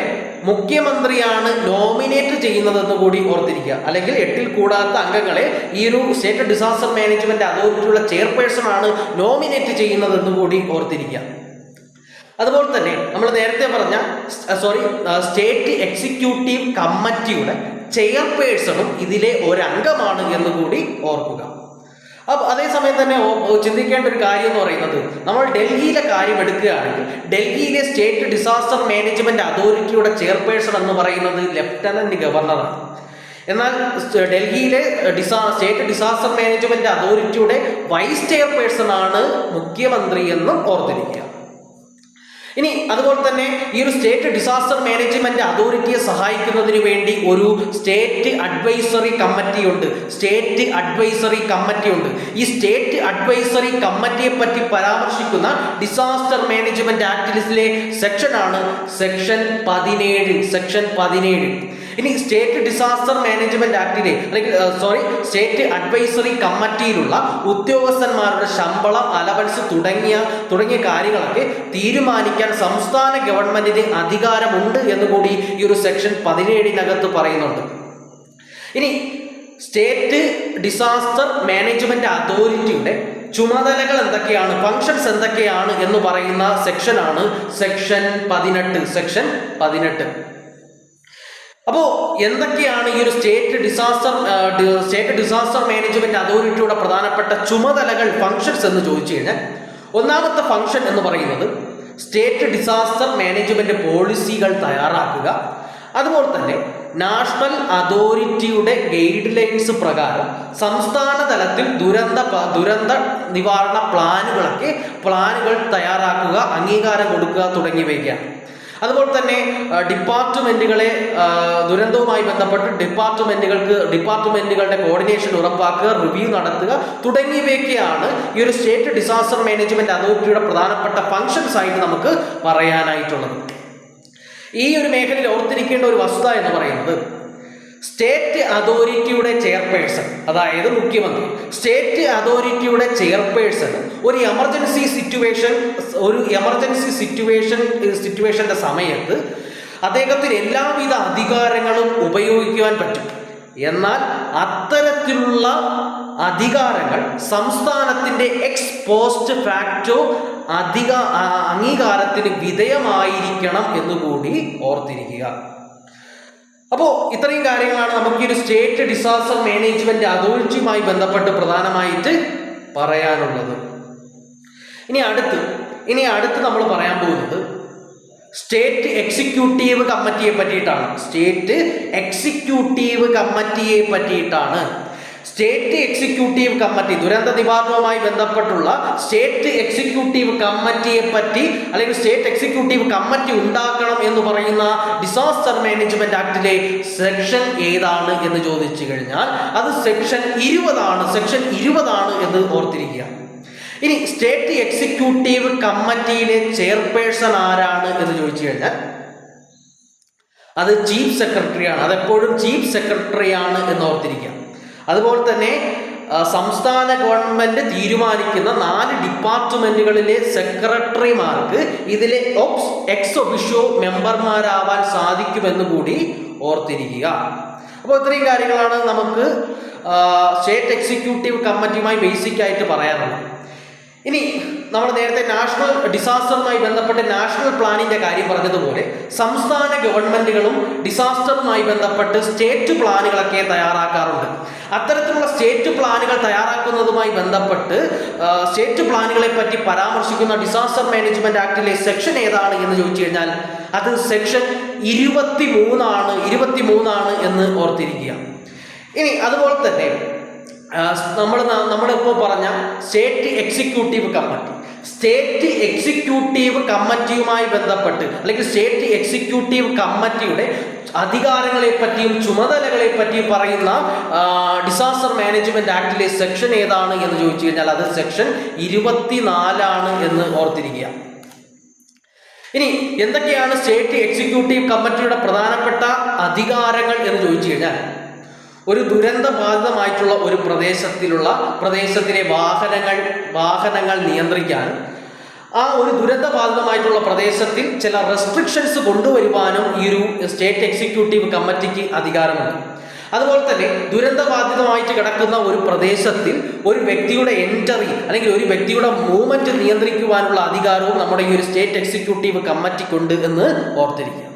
മുഖ്യമന്ത്രിയാണ് നോമിനേറ്റ് ചെയ്യുന്നതെന്ന് കൂടി ഓർത്തിരിക്കുക. അല്ലെങ്കിൽ 8 കൂടാത്ത അംഗങ്ങളെ ഈ ഒരു സ്റ്റേറ്റ് ഡിസാസ്റ്റർ മാനേജ്മെന്റ് അതോറിറ്റിയുള്ള ചെയർപേഴ്സൺ ആണ് നോമിനേറ്റ് ചെയ്യുന്നതെന്ന് കൂടി ഓർത്തിരിക്കുക. അതുപോലെ തന്നെ നമ്മൾ നേരത്തെ പറഞ്ഞ സ്റ്റേറ്റ് എക്സിക്യൂട്ടീവ് കമ്മിറ്റിയുടെ ചെയർപേഴ്സണും ഇതിലെ ഒരംഗമാണ് എന്ന് കൂടി ഓർക്കുക. അപ്പോൾ അതേസമയം തന്നെ ചിന്തിക്കേണ്ട ഒരു കാര്യം എന്ന് പറയുന്നത് നമ്മൾ ഡൽഹിയിലെ കാര്യം എടുക്കുകയാണെങ്കിൽ ഡൽഹിയിലെ സ്റ്റേറ്റ് ഡിസാസ്റ്റർ മാനേജ്മെന്റ് അതോറിറ്റിയുടെ ചെയർപേഴ്സൺ എന്ന് പറയുന്നത് ലഫ്റ്റനന്റ് ഗവർണറാണ്. എന്നാൽ ഡൽഹിയിലെ സ്റ്റേറ്റ് ഡിസാസ്റ്റർ മാനേജ്മെന്റ് അതോറിറ്റിയുടെ വൈസ് ചെയർപേഴ്സൺ ആണ് മുഖ്യമന്ത്രി എന്നും ഓർത്തിരിക്കുക. ഇനി അതുപോലെ തന്നെ ഈ ഒരു സ്റ്റേറ്റ് ഡിസാസ്റ്റർ മാനേജ്മെന്റ് അതോറിറ്റിയെ സഹായിക്കുന്നതിന് വേണ്ടി ഒരു സ്റ്റേറ്റ് അഡ്വൈസറി കമ്മിറ്റി ഉണ്ട്. ഈ സ്റ്റേറ്റ് അഡ്വൈസറി കമ്മിറ്റിയെ പറ്റി പരാമർശിക്കുന്ന ഡിസാസ്റ്റർ മാനേജ്മെന്റ് ആക്ടിലെ സെക്ഷനാണ് സെക്ഷൻ 17. ഇനി സ്റ്റേറ്റ് ഡിസാസ്റ്റർ മാനേജ്മെന്റ് ആക്ടിലെ സ്റ്റേറ്റ് അഡ്വൈസറി കമ്മിറ്റിയിലുള്ള ഉദ്യോഗസ്ഥന്മാരുടെ ശമ്പളം, അലവൻസ് തുടങ്ങിയ കാര്യങ്ങളൊക്കെ തീരുമാനിക്കാൻ സംസ്ഥാന ഗവൺമെന്റിന് അധികാരമുണ്ട് എന്നുകൂടി ഈ ഒരു സെക്ഷൻ 17 പറയുന്നുണ്ട്. ഇനി സ്റ്റേറ്റ് ഡിസാസ്റ്റർ മാനേജ്മെന്റ് അതോറിറ്റിയുടെ ചുമതലകൾ എന്തൊക്കെയാണ്, ഫങ്ഷൻസ് എന്തൊക്കെയാണ് എന്ന് പറയുന്ന സെക്ഷനാണ് സെക്ഷൻ 18. അപ്പോൾ എന്തൊക്കെയാണ് ഈ ഒരു സ്റ്റേറ്റ് ഡിസാസ്റ്റർ മാനേജ്മെന്റ് അതോറിറ്റിയുടെ പ്രധാനപ്പെട്ട ചുമതലകൾ, ഫങ്ഷൻസ് എന്ന് ചോദിച്ചു കഴിഞ്ഞാൽ, ഒന്നാമത്തെ ഫങ്ഷൻ എന്ന് പറയുന്നത് സ്റ്റേറ്റ് ഡിസാസ്റ്റർ മാനേജ്മെന്റ് പോളിസികൾ തയ്യാറാക്കുക. അതുപോലെ തന്നെ നാഷണൽ അതോറിറ്റിയുടെ ഗൈഡ് ലൈൻസ് പ്രകാരം സംസ്ഥാന തലത്തിൽ ദുരന്ത നിവാരണ പ്ലാനുകൾ തയ്യാറാക്കുക, അംഗീകാരം കൊടുക്കുക തുടങ്ങിയവയൊക്കെയാണ്. അതുപോലെ തന്നെ ഡിപ്പാർട്ട്മെന്റുകളെ ദുരന്തവുമായി ബന്ധപ്പെട്ട് ഡിപ്പാർട്ട്മെന്റുകളുടെ കോർഡിനേഷൻ ഉറപ്പാക്കുക, റിവ്യൂ നടത്തുക തുടങ്ങിയവയൊക്കെയാണ് ഈ ഒരു സ്റ്റേറ്റ് ഡിസാസ്റ്റർ മാനേജ്മെന്റ് അതോറിറ്റിയുടെ പ്രധാനപ്പെട്ട ഫങ്ഷൻസ് ആയിട്ട് നമുക്ക് പറയാനായിട്ടുള്ളത്. ഈ ഒരു മേഖലയിൽ ഓർത്തിരിക്കേണ്ട ഒരു വസ്തുത എന്ന് പറയുന്നത്, സ്റ്റേറ്റ് അതോറിറ്റിയുടെ ചെയർപേഴ്സൺ, അതായത് മുഖ്യമന്ത്രി, സ്റ്റേറ്റ് അതോറിറ്റിയുടെ ചെയർപേഴ്സൺ ഒരു എമർജൻസി സിറ്റുവേഷന്റെ സമയത്ത് അദ്ദേഹത്തിന് എല്ലാവിധ അധികാരങ്ങളും ഉപയോഗിക്കുവാൻ പറ്റും. എന്നാൽ അത്തരത്തിലുള്ള അധികാരങ്ങൾ സംസ്ഥാനത്തിന്റെ എക്സ് പോസ്റ്റ് ഫാക്ടോ അംഗീകാരത്തിന് വിധേയമായിരിക്കണം എന്നുകൂടി ഓർത്തിരിക്കുക. അപ്പോൾ ഇത്രയും കാര്യങ്ങളാണ് നമുക്ക് ഈ ഒരു സ്റ്റേറ്റ് ഡിസാസ്റ്റർ മാനേജ്മെന്റ് അതോറിറ്റിയുമായി ബന്ധപ്പെട്ട് പ്രധാനമായിട്ട് പറയാനുള്ളത്. ഇനി അടുത്ത് നമ്മൾ പറയാൻ പോകുന്നത് സ്റ്റേറ്റ് എക്സിക്യൂട്ടീവ് കമ്മിറ്റിയെ പറ്റിയിട്ടാണ്. സ്റ്റേറ്റ് എക്സിക്യൂട്ടീവ് കമ്മിറ്റി, ദുരന്ത നിവാരണവുമായി ബന്ധപ്പെട്ടുള്ള സ്റ്റേറ്റ് എക്സിക്യൂട്ടീവ് കമ്മിറ്റിയെ പറ്റി, അല്ലെങ്കിൽ സ്റ്റേറ്റ് എക്സിക്യൂട്ടീവ് കമ്മിറ്റി ഉണ്ടാക്കണം എന്ന് പറയുന്ന ഡിസാസ്റ്റർ മാനേജ്മെന്റ് ആക്ടിലെ സെക്ഷൻ ഏതാണ് എന്ന് ചോദിച്ചു കഴിഞ്ഞാൽ അത് സെക്ഷൻ 20 എന്ന് ഓർത്തിരിക്കുക. ഇനി സ്റ്റേറ്റ് എക്സിക്യൂട്ടീവ് കമ്മിറ്റിയിലെ ചെയർപേഴ്സൺ ആരാണ് എന്ന് ചോദിച്ചു കഴിഞ്ഞാൽ അത് ചീഫ് സെക്രട്ടറിയാണ്. അതെപ്പോഴും ചീഫ് സെക്രട്ടറിയാണ് എന്ന് ഓർത്തിരിക്കുക. അതുപോലെ തന്നെ സംസ്ഥാന ഗവൺമെന്റ് തീരുമാനിക്കുന്ന 4 ഡിപ്പാർട്ട്മെന്റുകളിലെ സെക്രട്ടറിമാർക്ക് ഇതിലെ എക്സ് ഒഫിഷ്യോ മെമ്പർമാരാവാൻ സാധിക്കുമെന്ന് കൂടി ഓർത്തിരിക്കുക. അപ്പോൾ ഇത്രയും കാര്യങ്ങളാണ് നമുക്ക് സ്റ്റേറ്റ് എക്സിക്യൂട്ടീവ് കമ്മിറ്റിയുമായി ബേസിക് ആയിട്ട് പറയാനുള്ളത്. ഇനി നമ്മൾ നേരത്തെ നാഷണൽ ഡിസാസ്റ്ററുമായി ബന്ധപ്പെട്ട് നാഷണൽ പ്ലാനിന്റെ കാര്യം പറഞ്ഞതുപോലെ സംസ്ഥാന ഗവൺമെന്റുകളും ഡിസാസ്റ്ററുമായി ബന്ധപ്പെട്ട് സ്റ്റേറ്റ് പ്ലാനുകളൊക്കെ തയ്യാറാക്കാറുണ്ട്. അത്തരത്തിലുള്ള സ്റ്റേറ്റ് പ്ലാനുകൾ തയ്യാറാക്കുന്നതുമായി ബന്ധപ്പെട്ട് സ്റ്റേറ്റ് പ്ലാനുകളെ പറ്റി പരാമർശിക്കുന്ന ഡിസാസ്റ്റർ മാനേജ്മെന്റ് ആക്ടിലെ സെക്ഷൻ ഏതാണ് എന്ന് ചോദിച്ചു കഴിഞ്ഞാൽ അത് സെക്ഷൻ 23 എന്ന് ഓർത്തിരിക്കുക. ഇനി അതുപോലെ തന്നെ നമ്മളിപ്പോൾ പറഞ്ഞ സ്റ്റേറ്റ് എക്സിക്യൂട്ടീവ് കമ്മിറ്റിയുമായി ബന്ധപ്പെട്ട്, അല്ലെങ്കിൽ സ്റ്റേറ്റ് എക്സിക്യൂട്ടീവ് കമ്മിറ്റിയുടെ അധികാരങ്ങളെ പറ്റിയും ചുമതലകളെ പറ്റിയും പറയുന്ന ഡിസാസ്റ്റർ മാനേജ്മെന്റ് ആക്ടിലെ സെക്ഷൻ ഏതാണ് എന്ന് ചോദിച്ചു കഴിഞ്ഞാൽ അത് സെക്ഷൻ 24 എന്ന് ഓർത്തിരിക്കുക. ഇനി എന്തൊക്കെയാണ് സ്റ്റേറ്റ് എക്സിക്യൂട്ടീവ് കമ്മിറ്റിയുടെ പ്രധാനപ്പെട്ട അധികാരങ്ങൾ എന്ന് ചോദിച്ചു കഴിഞ്ഞാൽ, ഒരു ദുരന്ത ബാധിതമായിട്ടുള്ള ഒരു പ്രദേശത്തിലെ വാഹനങ്ങൾ നിയന്ത്രിക്കാനും ആ ഒരു ദുരന്തബാധിതമായിട്ടുള്ള പ്രദേശത്തിൽ ചില റെസ്ട്രിക്ഷൻസ് കൊണ്ടുവരുവാനും ഈ ഒരു സ്റ്റേറ്റ് എക്സിക്യൂട്ടീവ് കമ്മിറ്റിക്ക് അധികാരമുണ്ട്. അതുപോലെ തന്നെ ദുരന്തബാധിതമായിട്ട് കിടക്കുന്ന ഒരു പ്രദേശത്തിൽ ഒരു വ്യക്തിയുടെ എൻട്രി അല്ലെങ്കിൽ ഒരു വ്യക്തിയുടെ മൂവ്മെന്റ് നിയന്ത്രിക്കുവാനുള്ള അധികാരവും നമ്മുടെ ഈ ഒരു സ്റ്റേറ്റ് എക്സിക്യൂട്ടീവ് കമ്മിറ്റിക്കുണ്ട് എന്ന് ഓർത്തിരിക്കുക.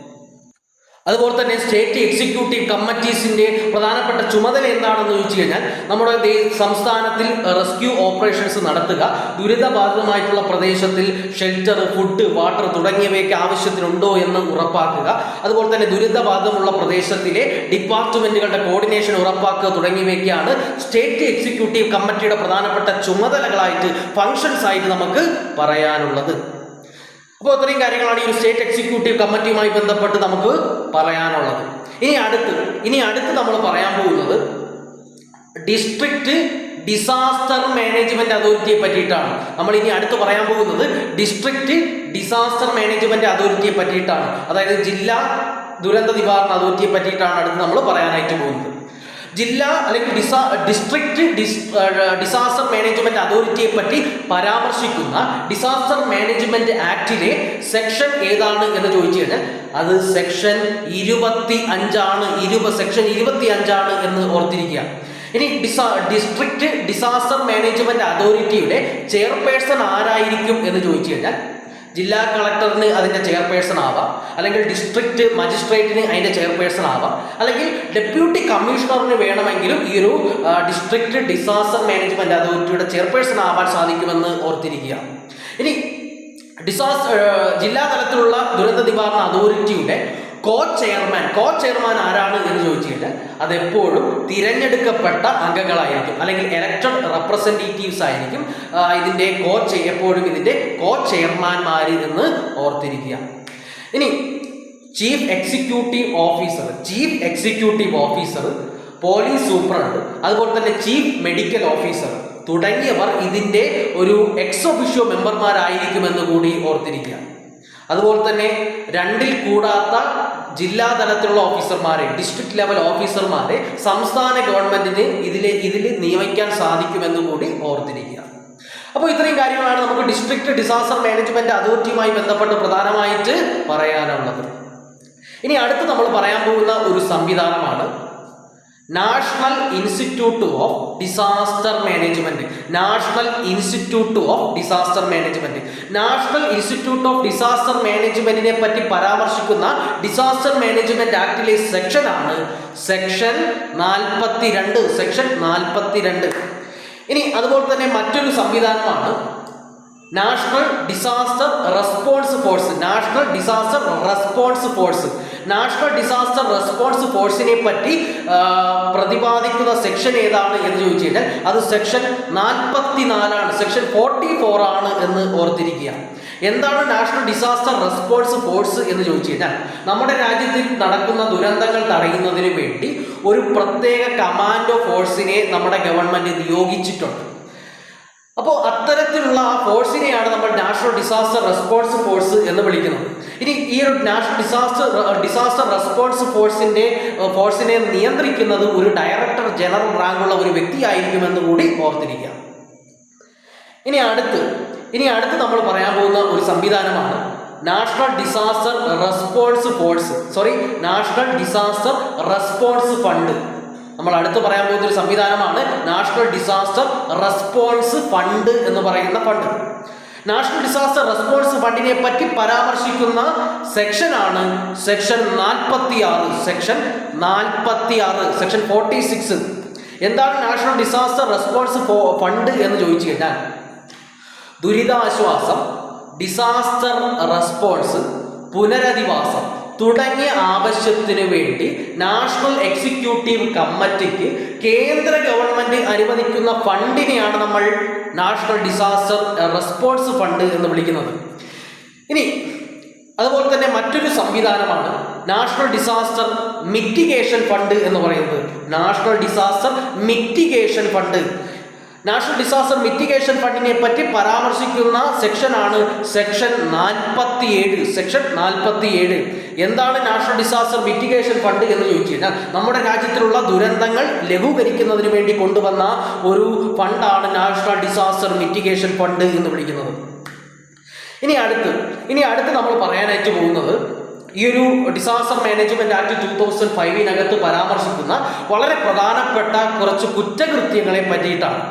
അതുപോലെ തന്നെ സ്റ്റേറ്റ് എക്സിക്യൂട്ടീവ് കമ്മിറ്റീസിന്റെ പ്രധാനപ്പെട്ട ചുമതല എന്താണെന്ന് ചോദിച്ചു കഴിഞ്ഞാൽ നമ്മുടെ സംസ്ഥാനത്തിൽ റെസ്ക്യൂ ഓപ്പറേഷൻസ് നടത്തുക, ദുരിതബാധിതമായിട്ടുള്ള പ്രദേശത്തിൽ ഷെൽട്ടർ, ഫുഡ്, വാട്ടർ തുടങ്ങിയവയൊക്കെ ആവശ്യത്തിനുണ്ടോ എന്ന് ഉറപ്പാക്കുക, അതുപോലെ തന്നെ ദുരിതബാധിതമുള്ള പ്രദേശത്തിലെ ഡിപ്പാർട്ട്മെന്റുകളുടെ കോർഡിനേഷൻ ഉറപ്പാക്കുക തുടങ്ങിയവയൊക്കെയാണ് സ്റ്റേറ്റ് എക്സിക്യൂട്ടീവ് കമ്മിറ്റിയുടെ പ്രധാനപ്പെട്ട ചുമതലകളായിട്ട്, ഫങ്ഷൻസ് ആയിട്ട് നമുക്ക് പറയാനുള്ളത്. അപ്പോൾ ഇത്രയും കാര്യങ്ങളാണ് ഈ ഒരു സ്റ്റേറ്റ് എക്സിക്യൂട്ടീവ് കമ്മിറ്റിയുമായി ബന്ധപ്പെട്ട് നമുക്ക് പറയാനുള്ളത്. ഇനി അടുത്ത് നമ്മൾ പറയാൻ പോകുന്നത് ഡിസ്ട്രിക്റ്റ് ഡിസാസ്റ്റർ മാനേജ്മെന്റ് അതോറിറ്റിയെ പറ്റിയിട്ടാണ്. നമ്മൾ ഇനി അടുത്ത് പറയാൻ പോകുന്നത് ഡിസ്ട്രിക്റ്റ് ഡിസാസ്റ്റർ മാനേജ്മെന്റ് അതോറിറ്റിയെ പറ്റിയിട്ടാണ്. അതായത് ജില്ലാ ദുരന്ത നിവാരണ അതോറിറ്റിയെ പറ്റിയിട്ടാണ് അടുത്ത് നമ്മൾ പറയാനായിട്ട് പോകുന്നത്. ജില്ലാ അല്ലെങ്കിൽ ഡിസ്ട്രിക്റ്റ് ഡിസാസ്റ്റർ മാനേജ്മെന്റ് അതോറിറ്റിയെ പറ്റി പരാമർശിക്കുന്ന ഡിസാസ്റ്റർ മാനേജ്മെന്റ് ആക്ടിലെ സെക്ഷൻ ഏതാണ് എന്ന് ചോദിച്ചു കഴിഞ്ഞാൽ അത് സെക്ഷൻ 25 സെക്ഷൻ 25 എന്ന് ഓർത്തിരിക്കുക. ഇനി ഡിസ്ട്രിക്റ്റ് ഡിസാസ്റ്റർ മാനേജ്മെന്റ് അതോറിറ്റിയുടെ ചെയർപേഴ്സൺ ആരായിരിക്കും എന്ന് ചോദിച്ചു കഴിഞ്ഞാൽ ജില്ലാ കളക്ടറിന് അതിൻ്റെ ചെയർപേഴ്സൺ ആവാം, അല്ലെങ്കിൽ ഡിസ്ട്രിക്റ്റ് മജിസ്ട്രേറ്റിന് അതിൻ്റെ ചെയർപേഴ്സൺ ആവാം, അല്ലെങ്കിൽ ഡെപ്യൂട്ടി കമ്മീഷണറിന് വേണമെങ്കിലും ഈ ഒരു ഡിസ്ട്രിക്റ്റ് ഡിസാസ്റ്റർ മാനേജ്മെന്റ് അതോറിറ്റിയുടെ ചെയർപേഴ്സൺ ആവാൻ സാധിക്കുമെന്ന് ഓർത്തിരിക്കുക. ഇനി ജില്ലാ തലത്തിലുള്ള ദുരന്ത നിവാരണ അതോറിറ്റിയുടെ കോ ചെയർമാൻ ആരാണ് എന്ന് ചോദിച്ചു കഴിഞ്ഞാൽ അതെപ്പോഴും തിരഞ്ഞെടുക്കപ്പെട്ട അംഗങ്ങളായിരിക്കും, അല്ലെങ്കിൽ ഇലക്ടഡ് റെപ്രസെൻറ്റേറ്റീവ്സ് ആയിരിക്കും എപ്പോഴും ഇതിൻ്റെ കോ ചെയർമാൻമാർ എന്ന് ഓർത്തിരിക്കുക. ഇനി chief executive officer, police superintendent, അതുപോലെ തന്നെ ചീഫ് മെഡിക്കൽ ഓഫീസർ തുടങ്ങിയവർ ഇതിൻ്റെ ഒരു എക്സ് ഒഫീഷ്യോ മെമ്പർമാരായിരിക്കുമെന്ന് കൂടി ഓർത്തിരിക്കുക. അതുപോലെ തന്നെ 2ൽ കൂടാത്ത ജില്ലാ തലത്തിലുള്ള ഓഫീസർമാരെ, ഡിസ്ട്രിക്ട് ലെവൽ ഓഫീസർമാരെ സംസ്ഥാന ഗവൺമെന്റിന് ഇതിൽ നിയമിക്കാൻ സാധിക്കുമെന്ന് കൂടി ഓർത്തിരിക്കുക. അപ്പോൾ ഇത്രയും കാര്യങ്ങളാണ് നമുക്ക് ഡിസ്ട്രിക്ട് ഡിസാസ്റ്റർ മാനേജ്മെന്റ് അതോറിറ്റിയുമായി ബന്ധപ്പെട്ട് പ്രധാനമായിട്ട് പറയാനുള്ളത്. ഇനി അടുത്ത് നമ്മൾ പറയാൻ പോകുന്ന ഒരു സംവിധാനമാണ് national institute of disaster management. National institute of disaster മാനേജ്മെന്റിനെ പറ്റി പരാമർശിക്കുന്ന ഡിസാസ്റ്റർ മാനേജ്മെന്റ് ആക്ടിലെ സെക്ഷനാണ് സെക്ഷൻ 42. ഇനി അതുപോലെ തന്നെ മറ്റൊരു സംവിധാനമാണ് നാഷണൽ ഡിസാസ്റ്റർ റെസ്പോൺസ് ഫോഴ്സിനെ പറ്റി പ്രതിപാദിക്കുന്ന സെക്ഷൻ ഏതാണ് എന്ന് ചോദിച്ചു കഴിഞ്ഞാൽ അത് സെക്ഷൻ 44 സെക്ഷൻ 44 ആണ് എന്ന് ഓർത്തിരിക്കുക. എന്താണ് നാഷണൽ ഡിസാസ്റ്റർ റെസ്പോൺസ് ഫോഴ്സ് എന്ന് ചോദിച്ചു കഴിഞ്ഞാൽ നമ്മുടെ രാജ്യത്തിൽ നടക്കുന്ന ദുരന്തങ്ങൾ തടയുന്നതിന് വേണ്ടി ഒരു പ്രത്യേക കമാൻഡോ ഫോഴ്സിനെ നമ്മുടെ ഗവൺമെന്റ് നിയോഗിച്ചിട്ടുണ്ട്. അപ്പോൾ അത്തരത്തിലുള്ള ആ ഫോഴ്സിനെയാണ് നമ്മൾ നാഷണൽ ഡിസാസ്റ്റർ റെസ്പോൺസ് ഫോഴ്സ് എന്ന് വിളിക്കുന്നത്. ഇനി ഈ ഒരു നാഷണൽ ഡിസാസ്റ്റർ റെസ്പോൺസ് ഫോഴ്സിനെ നിയന്ത്രിക്കുന്നത് ഒരു ഡയറക്ടർ ജനറൽ റാങ്കുള്ള ഒരു വ്യക്തിയായിരിക്കുമെന്ന് കൂടി ഓർത്തിരിക്കുക. ഇനി അടുത്ത് നമ്മൾ പറയാൻ പോകുന്ന ഒരു സംവിധാനമാണ് നാഷണൽ ഡിസാസ്റ്റർ റെസ്പോൺസ് ഫണ്ട്. നമ്മൾ അടുത്ത് പറയാൻ പോകുന്ന ഒരു സംവിധാനമാണ് നാഷണൽ ഡിസാസ്റ്റർ റെസ്പോൺസ് ഫണ്ട് എന്ന് പറയുന്ന ഫണ്ട്. നാഷണൽ ഡിസാസ്റ്റർ റെസ്പോൺസ് ഫണ്ടിനെ പറ്റി പരാമർശിക്കുന്ന സെക്ഷനാണ് സെക്ഷൻ 46. സെക്ഷൻ 46. എന്താണ് നാഷണൽ ഡിസാസ്റ്റർ റെസ്പോൺസ് ഫണ്ട് എന്ന് ചോദിച്ചു കഴിഞ്ഞാൽ ദുരിതാശ്വാസം, ഡിസാസ്റ്റർ റെസ്പോൺസ്, പുനരധിവാസം തുടങ്ങിയ ആവശ്യത്തിനു വേണ്ടി നാഷണൽ എക്സിക്യൂട്ടീവ് കമ്മിറ്റിക്ക് കേന്ദ്ര ഗവൺമെന്റ് അനുവദിക്കുന്ന ഫണ്ടിനെയാണ് നമ്മൾ നാഷണൽ ഡിസാസ്റ്റർ റെസ്പോൺസ് ഫണ്ട് എന്ന് വിളിക്കുന്നത്. ഇനി അതുപോലെ തന്നെ മറ്റൊരു സംവിധാനമാണ് നാഷണൽ ഡിസാസ്റ്റർ മിറ്റിഗേഷൻ ഫണ്ട് എന്ന് പറയുന്നത്. നാഷണൽ ഡിസാസ്റ്റർ മിറ്റിഗേഷൻ ഫണ്ടിനെ പറ്റി പരാമർശിക്കുന്ന സെക്ഷനാണ് സെക്ഷൻ 47. എന്താണ് നാഷണൽ ഡിസാസ്റ്റർ മിറ്റിഗേഷൻ ഫണ്ട് എന്ന് ചോദിച്ചു കഴിഞ്ഞാൽ നമ്മുടെ രാജ്യത്തിലുള്ള ദുരന്തങ്ങൾ ലഘൂകരിക്കുന്നതിന് വേണ്ടി കൊണ്ടുവന്ന ഒരു ഫണ്ടാണ് നാഷണൽ ഡിസാസ്റ്റർ മിറ്റിഗേഷൻ ഫണ്ട് എന്ന് വിളിക്കുന്നത്. ഇനി അടുത്ത് നമ്മൾ പറയാനായിട്ട് പോകുന്നത് ഈ ഒരു ഡിസാസ്റ്റർ മാനേജ്മെന്റ് ആക്ട് 2005 പരാമർശിക്കുന്ന വളരെ പ്രധാനപ്പെട്ട കുറച്ച് കുറ്റകൃത്യങ്ങളെ പറ്റിയിട്ടാണ്.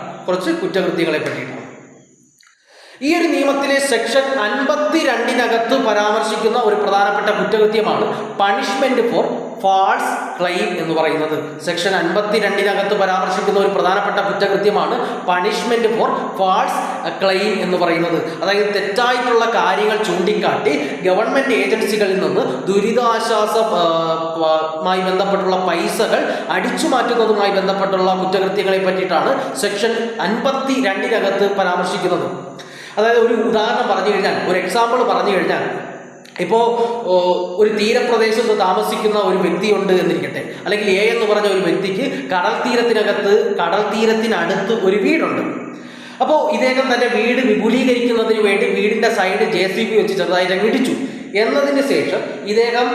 ഈ ഒരു നിയമത്തിലെ സെക്ഷൻ 52 പരാമർശിക്കുന്ന ഒരു പ്രധാനപ്പെട്ട കുറ്റകൃത്യമാണ് പണിഷ്മെന്റ് ഫോർ ഫാൾസ് ക്ലെയിം എന്ന് പറയുന്നത്. സെക്ഷൻ 52 പരാമർശിക്കുന്ന ഒരു പ്രധാനപ്പെട്ട കുറ്റകൃത്യമാണ് പണിഷ്മെന്റ് ഫോർ ഫാൾസ് ക്ലെയിം എന്ന് പറയുന്നത്. അതായത് തെറ്റായിട്ടുള്ള കാര്യങ്ങൾ ചൂണ്ടിക്കാട്ടി ഗവൺമെന്റ് ഏജൻസികളിൽ നിന്ന് ദുരിതാശ്വാസമായി ബന്ധപ്പെട്ടുള്ള പൈസകൾ അടിച്ചു മാറ്റുന്നതുമായി ബന്ധപ്പെട്ടുള്ള കുറ്റകൃത്യങ്ങളെ പറ്റിയിട്ടാണ് സെക്ഷൻ 52 പരാമർശിക്കുന്നത്. അതായത് ഒരു ഉദാഹരണം പറഞ്ഞു കഴിഞ്ഞാൽ, ഒരു എക്സാമ്പിൾ പറഞ്ഞു കഴിഞ്ഞാൽ, ഇപ്പോൾ ഒരു തീരപ്രദേശത്ത് താമസിക്കുന്ന ഒരു വ്യക്തിയുണ്ട് എന്നിരിക്കട്ടെ, അല്ലെങ്കിൽ എ എന്ന് പറഞ്ഞ ഒരു വ്യക്തിക്ക് കടൽ തീരത്തിനടുത്ത് ഒരു വീടുണ്ട്. അപ്പോൾ ഇദ്ദേഹം തൻ്റെ വീട് വിപുലീകരിക്കുന്നതിന് വേണ്ടി വീടിൻ്റെ സൈഡ് JCB വെച്ച് ചെറുതായിട്ട് ഇടിച്ചു. എന്നതിന് ശേഷം ഇദ്ദേഹം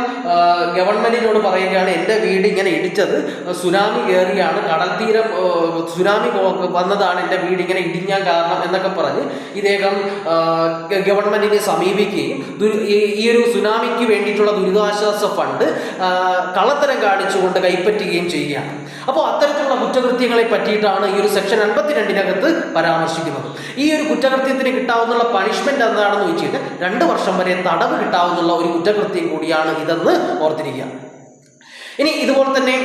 ഗവൺമെന്റിനോട് പറയുകയാണ്, എൻ്റെ വീട് ഇങ്ങനെ ഇടിച്ചത് സുനാമി കയറിയാണ്, സുനാമി വന്നതാണ് എൻ്റെ വീട് ഇങ്ങനെ ഇടിഞ്ഞാൻ കാരണം എന്നൊക്കെ പറഞ്ഞ് ഇദ്ദേഹം ഗവൺമെന്റിനെ സമീപിക്കുകയും ഈ ഒരു സുനാമിക്ക് വേണ്ടിയിട്ടുള്ള ദുരിതാശ്വാസ ഫണ്ട് കള്ളത്തരം കാണിച്ചുകൊണ്ട് കൈപ്പറ്റുകയും ചെയ്യുകയാണ്. അപ്പോൾ അത്തരത്തിലുള്ള കുറ്റകൃത്യങ്ങളെ പറ്റിയിട്ടാണ് ഈ ഒരു സെക്ഷൻ 52 പരാമർശിക്കുന്നത്. ഈ ഒരു കുറ്റകൃത്യത്തിന് കിട്ടാവുന്ന പണിഷ്മെന്റ് എന്താണെന്ന് ചോദിച്ചു കഴിഞ്ഞാൽ 2 വർഷം വരെ തടവ് കിട്ടാവുന്ന ഒരു കുറ്റകൃത്യം കൂടിയാണ് ഇതെന്ന് ഓർത്തിരിക്കുക. ഇനി ഇതുപോലെ തന്നെ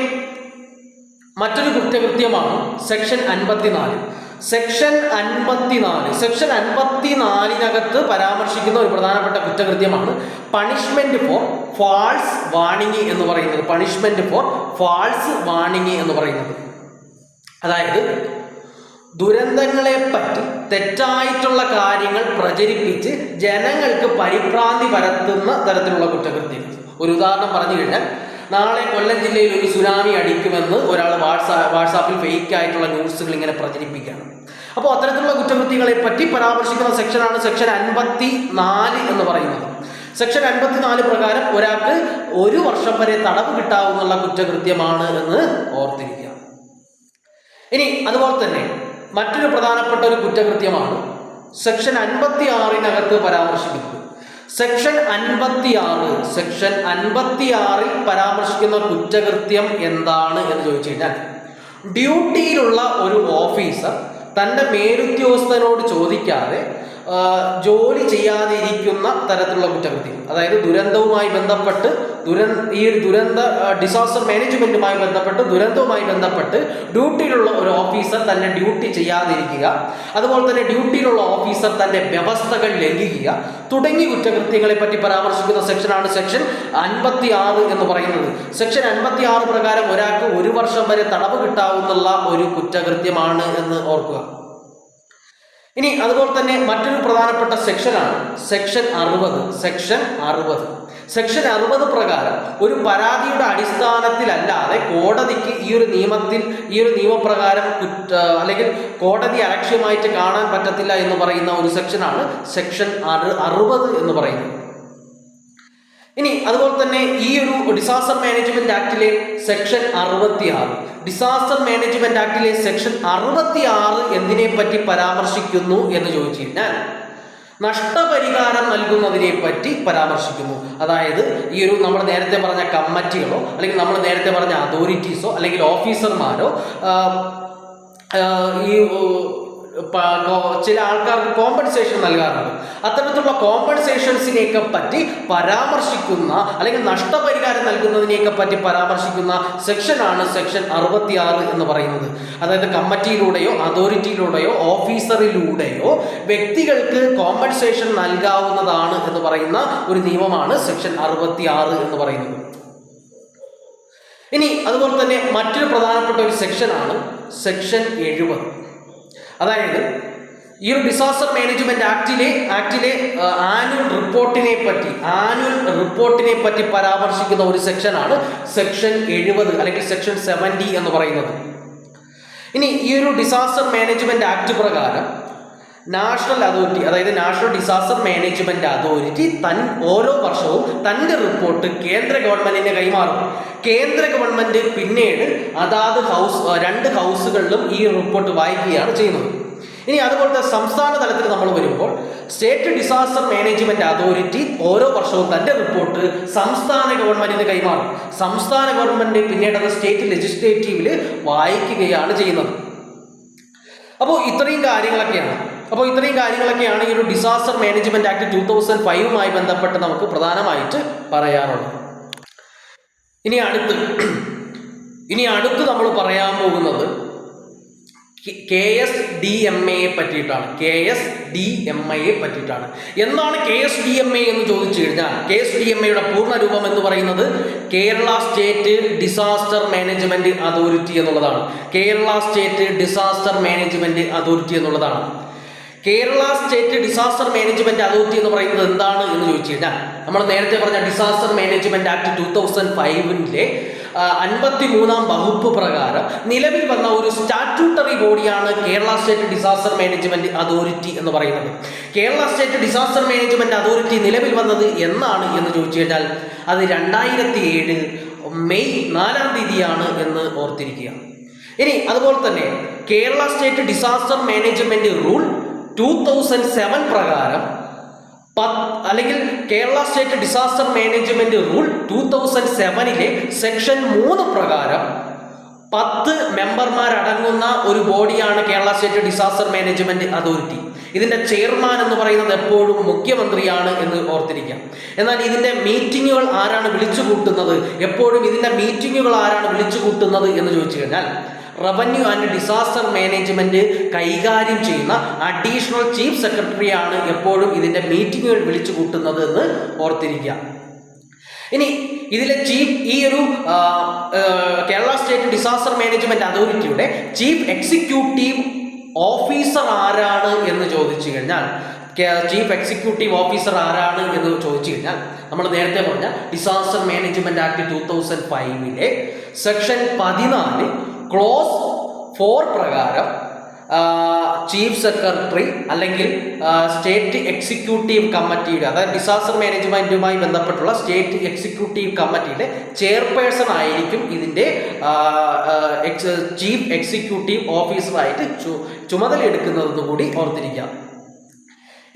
മറ്റൊരു കുറ്റകൃത്യമാണ് സെക്ഷൻ 54. സെക്ഷൻ 54 പരാമർശിക്കുന്ന ഒരു പ്രധാനപ്പെട്ട കുറ്റകൃത്യമാണ് പണിഷ്മെന്റ് ഫോർ ഫാൾസ് വാണിംഗ് എന്ന് പറയുന്നത്. പണിഷ്മെന്റ് ഫോർ ഫാൾസ് വാണിംഗ് എന്ന് പറയുന്നത് അതായത് ദുരന്തങ്ങളെ പറ്റി തെറ്റായിട്ടുള്ള കാര്യങ്ങൾ പ്രചരിപ്പിച്ച് ജനങ്ങൾക്ക് പരിഭ്രാന്തി പരത്തുന്ന തരത്തിലുള്ള കുറ്റകൃത്യം. ഒരു ഉദാഹരണം പറഞ്ഞു കഴിഞ്ഞാൽ, നാളെ കൊല്ലം ജില്ലയിൽ ഒരു സുനാമി അടിക്കുമെന്ന് ഒരാൾ വാട്സാപ്പിൽ ഫേക്ക് ആയിട്ടുള്ള ന്യൂസുകൾ ഇങ്ങനെ പ്രചരിപ്പിക്കുകയാണ്. അപ്പോൾ അത്തരത്തിലുള്ള കുറ്റകൃത്യങ്ങളെ പറ്റി പരാമർശിക്കുന്ന സെക്ഷനാണ് സെക്ഷൻ 54 എന്ന് പറയുന്നത്. സെക്ഷൻ 54 പ്രകാരം ഒരാൾക്ക് 1 വർഷം വരെ തടവ് കിട്ടാവുന്ന കുറ്റകൃത്യമാണ് എന്ന് ഓർത്തിരിക്കുക. ഇനി അതുപോലെ തന്നെ മറ്റൊരു പ്രധാനപ്പെട്ട ഒരു കുറ്റകൃത്യമാണ് സെക്ഷൻ 56 പരാമർശിക്കുന്നത്. സെക്ഷൻ 56 പരാമർശിക്കുന്ന കുറ്റകൃത്യം എന്താണ് എന്ന് ചോദിച്ചു കഴിഞ്ഞാൽ, ഡ്യൂട്ടിയിലുള്ള ഒരു ഓഫീസർ തൻ്റെ മേലുദ്യോഗസ്ഥനോട് ചോദിക്കാതെ ജോലി ചെയ്യാതിരിക്കുന്ന തരത്തിലുള്ള കുറ്റകൃത്യം. അതായത് ദുരന്തവുമായി ബന്ധപ്പെട്ട് ഡിസാസ്റ്റർ മാനേജ്മെന്റുമായി ബന്ധപ്പെട്ട് ഡ്യൂട്ടിയിലുള്ള ഒരു ഓഫീസർ തന്നെ ഡ്യൂട്ടി ചെയ്യാതിരിക്കുക, അതുപോലെ തന്നെ ഡ്യൂട്ടിയിലുള്ള ഓഫീസർ തന്റെ വ്യവസ്ഥകൾ ലംഘിക്കുക തുടങ്ങിയ കുറ്റകൃത്യങ്ങളെ പറ്റി പരാമർശിക്കുന്ന സെക്ഷനാണ് സെക്ഷൻ 56 എന്ന് പറയുന്നത്. സെക്ഷൻ 56 പ്രകാരം ഒരാൾക്ക് 1 വർഷം വരെ തടവ് കിട്ടാവുന്ന ഒരു കുറ്റകൃത്യമാണ് എന്ന് ഓർക്കുക. ഇനി അതുപോലെ തന്നെ മറ്റൊരു പ്രധാനപ്പെട്ട സെക്ഷനാണ് സെക്ഷൻ 60. സെക്ഷൻ 60 പ്രകാരം ഒരു പരാതിയുടെ അടിസ്ഥാനത്തിലല്ലാതെ കോടതിക്ക് ഈ ഒരു നിയമപ്രകാരം അല്ലെങ്കിൽ കോടതി അലക്ഷ്യമായിട്ട് കാണാൻ പറ്റത്തില്ല എന്ന് പറയുന്ന ഒരു സെക്ഷനാണ് സെക്ഷൻ 60 എന്ന് പറയുന്നത്. ഇനി അതുപോലെ തന്നെ ഈ ഒരു ഡിസാസ്റ്റർ മാനേജ്മെന്റ് ആക്ടിലെ സെക്ഷൻ 66 എന്തിനെ പറ്റി പരാമർശിക്കുന്നു എന്ന് ചോദിച്ചു കഴിഞ്ഞാൽ, നഷ്ടപരിഹാരം നൽകുന്നതിനെ പറ്റി പരാമർശിക്കുന്നു. അതായത് ഈ ഒരു നമ്മൾ നേരത്തെ പറഞ്ഞ കമ്മിറ്റികളോ അല്ലെങ്കിൽ നമ്മൾ നേരത്തെ പറഞ്ഞ അതോറിറ്റീസോ അല്ലെങ്കിൽ ഓഫീസർമാരോ ഈ ചില ആൾക്കാർക്ക് കോമ്പൻസേഷൻ നൽകാറുണ്ട്. അത്തരത്തിലുള്ള കോമ്പൻസേഷൻസിനെയൊക്കെ പറ്റി പരാമർശിക്കുന്ന അല്ലെങ്കിൽ നഷ്ടപരിഹാരം നൽകുന്നതിനെയൊക്കെ പറ്റി പരാമർശിക്കുന്ന സെക്ഷനാണ് സെക്ഷൻ 66 എന്ന് പറയുന്നത്. അതായത് കമ്മിറ്റിയിലൂടെയോ അതോറിറ്റിയിലൂടെയോ ഓഫീസറിലൂടെയോ വ്യക്തികൾക്ക് കോമ്പൻസേഷൻ നൽകാവുന്നതാണ് എന്ന് പറയുന്ന ഒരു നിയമമാണ് സെക്ഷൻ 66 എന്ന് പറയുന്നത്. ഇനി അതുപോലെ തന്നെ മറ്റൊരു പ്രധാനപ്പെട്ട ഒരു സെക്ഷനാണ് സെക്ഷൻ 70. അതായത് ഈ ഒരു ഡിസാസ്റ്റർ മാനേജ്മെന്റ് ആക്ടിലെ ആനുവൽ റിപ്പോർട്ടിനെ പറ്റി പരാമർശിക്കുന്ന ഒരു സെക്ഷനാണ് സെക്ഷൻ 70 അല്ലെങ്കിൽ സെക്ഷൻ 70 എന്ന് പറയുന്നത്. ഇനി ഈ ഒരു ഡിസാസ്റ്റർ മാനേജ്മെന്റ് ആക്ട് പ്രകാരം നാഷണൽ അതോറിറ്റി, അതായത് നാഷണൽ ഡിസാസ്റ്റർ മാനേജ്മെന്റ് അതോറിറ്റി ഓരോ വർഷവും തൻ്റെ റിപ്പോർട്ട് കേന്ദ്ര ഗവൺമെന്റിന് കൈമാറും. കേന്ദ്ര ഗവൺമെന്റ് പിന്നീട് അതാത് രണ്ട് ഹൗസുകളിലും ഈ റിപ്പോർട്ട് വായിക്കുകയാണ് ചെയ്യുന്നത്. ഇനി അതുപോലത്തെ സംസ്ഥാന തലത്തിൽ നമ്മൾ വരുമ്പോൾ സ്റ്റേറ്റ് ഡിസാസ്റ്റർ മാനേജ്മെന്റ് അതോറിറ്റി ഓരോ വർഷവും തൻ്റെ റിപ്പോർട്ട് സംസ്ഥാന ഗവൺമെന്റിന് കൈമാറും. സംസ്ഥാന ഗവൺമെന്റ് പിന്നീട് അത് സ്റ്റേറ്റ് ലെജിസ്ലേറ്റീവിൽ വായിക്കുകയാണ് ചെയ്യുന്നത്. അപ്പോൾ ഇത്രയും കാര്യങ്ങളൊക്കെയാണ് അപ്പോൾ ഇത്രയും കാര്യങ്ങളൊക്കെയാണ് ഈ ഒരു ഡിസാസ്റ്റർ മാനേജ്മെന്റ് ആക്ട് 2005 ബന്ധപ്പെട്ട് നമുക്ക് പ്രധാനമായിട്ട് പറയാറുള്ളത്. ഇനി അടുത്ത് നമ്മൾ പറയാൻ പോകുന്നത് KSDMA പറ്റിയിട്ടാണ്. എന്താണ് KSDMA എന്ന് ചോദിച്ചു കഴിഞ്ഞാൽ KSDMAയുടെ പൂർണ്ണ രൂപം എന്ന് പറയുന്നത് Kerala state disaster management authority എന്നുള്ളതാണ്. Kerala state disaster management authority എന്നുള്ളതാണ്. Kerala state disaster management authority എന്ന് പറയുന്നത് എന്താണ് എന്ന് ചോദിച്ചു കഴിഞ്ഞാൽ നമ്മൾ നേരത്തെ പറഞ്ഞ ഡിസാസ്റ്റർ മാനേജ്മെന്റ് ആക്ട് 2005 53 വകുപ്പ് പ്രകാരം നിലവിൽ വന്ന ഒരു സ്റ്റാറ്റ്യൂട്ടറി ബോഡിയാണ് Kerala state disaster management authority എന്ന് പറയുന്നത്. Kerala state disaster management authority നിലവിൽ വന്നത് എന്നാണ് എന്ന് ചോദിച്ചു കഴിഞ്ഞാൽ അത് 2007 മെയ് 4 എന്ന് ഓർത്തിരിക്കുക. ഇനി അതുപോലെ തന്നെ Kerala state disaster management rule 2007 പ്രകാരം അല്ലെങ്കിൽ Kerala state disaster management rule 2007 section 3 പ്രകാരം 10 മെമ്പർമാരടങ്ങുന്ന ഒരു ബോഡിയാണ് Kerala state disaster management authority. ഇതിന്റെ ചെയർമാൻ എന്ന് പറയുന്നത് എപ്പോഴും മുഖ്യമന്ത്രിയാണ് എന്ന് ഓർത്തിരിക്കാം. എന്നാൽ ഇതിന്റെ മീറ്റിങ്ങുകൾ ആരാണ് വിളിച്ചു കൂട്ടുന്നത്, എപ്പോഴും ഇതിന്റെ മീറ്റിങ്ങുകൾ ആരാണ് വിളിച്ചു കൂട്ടുന്നത് എന്ന് ചോദിച്ചു കഴിഞ്ഞാൽ റവന്യൂ ആൻഡ് ഡിസാസ്റ്റർ മാനേജ്മെന്റ് കൈകാര്യം ചെയ്യുന്ന അഡീഷണൽ ചീഫ് സെക്രട്ടറിയാണ് എപ്പോഴും ഇതിന്റെ മീറ്റിങ്ങുകൾ വിളിച്ചു കൂട്ടുന്നത് എന്ന് ഓർത്തിരിക്കുക. ഇനി ഇതിലെ ഈ ഒരു കേരള സ്റ്റേറ്റ് ഡിസാസ്റ്റർ മാനേജ്മെന്റ് അതോറിറ്റിയുടെ ചീഫ് എക്സിക്യൂട്ടീവ് ഓഫീസർ ആരാണ് എന്ന് ചോദിച്ചു കഴിഞ്ഞാൽ നമ്മൾ നേരത്തെ പറഞ്ഞ disaster management act 2005 section 14 close 4 പ്രകാരം ചീഫ് സെക്രട്ടറി അല്ലെങ്കിൽ സ്റ്റേറ്റ് എക്സിക്യൂട്ടീവ് കമ്മിറ്റിയുടെ, അതായത് ഡിസാസ്റ്റർ മാനേജ്മെന്റുമായി ബന്ധപ്പെട്ടുള്ള സ്റ്റേറ്റ് എക്സിക്യൂട്ടീവ് കമ്മിറ്റിയുടെ ചെയർപേഴ്സൺ ആയിരിക്കും ഇതിൻ്റെ ചീഫ് എക്സിക്യൂട്ടീവ് ഓഫീസറായിട്ട് ചുമതലയെടുക്കുന്നതെന്ന് കൂടി ഓർത്തിരിക്കാം.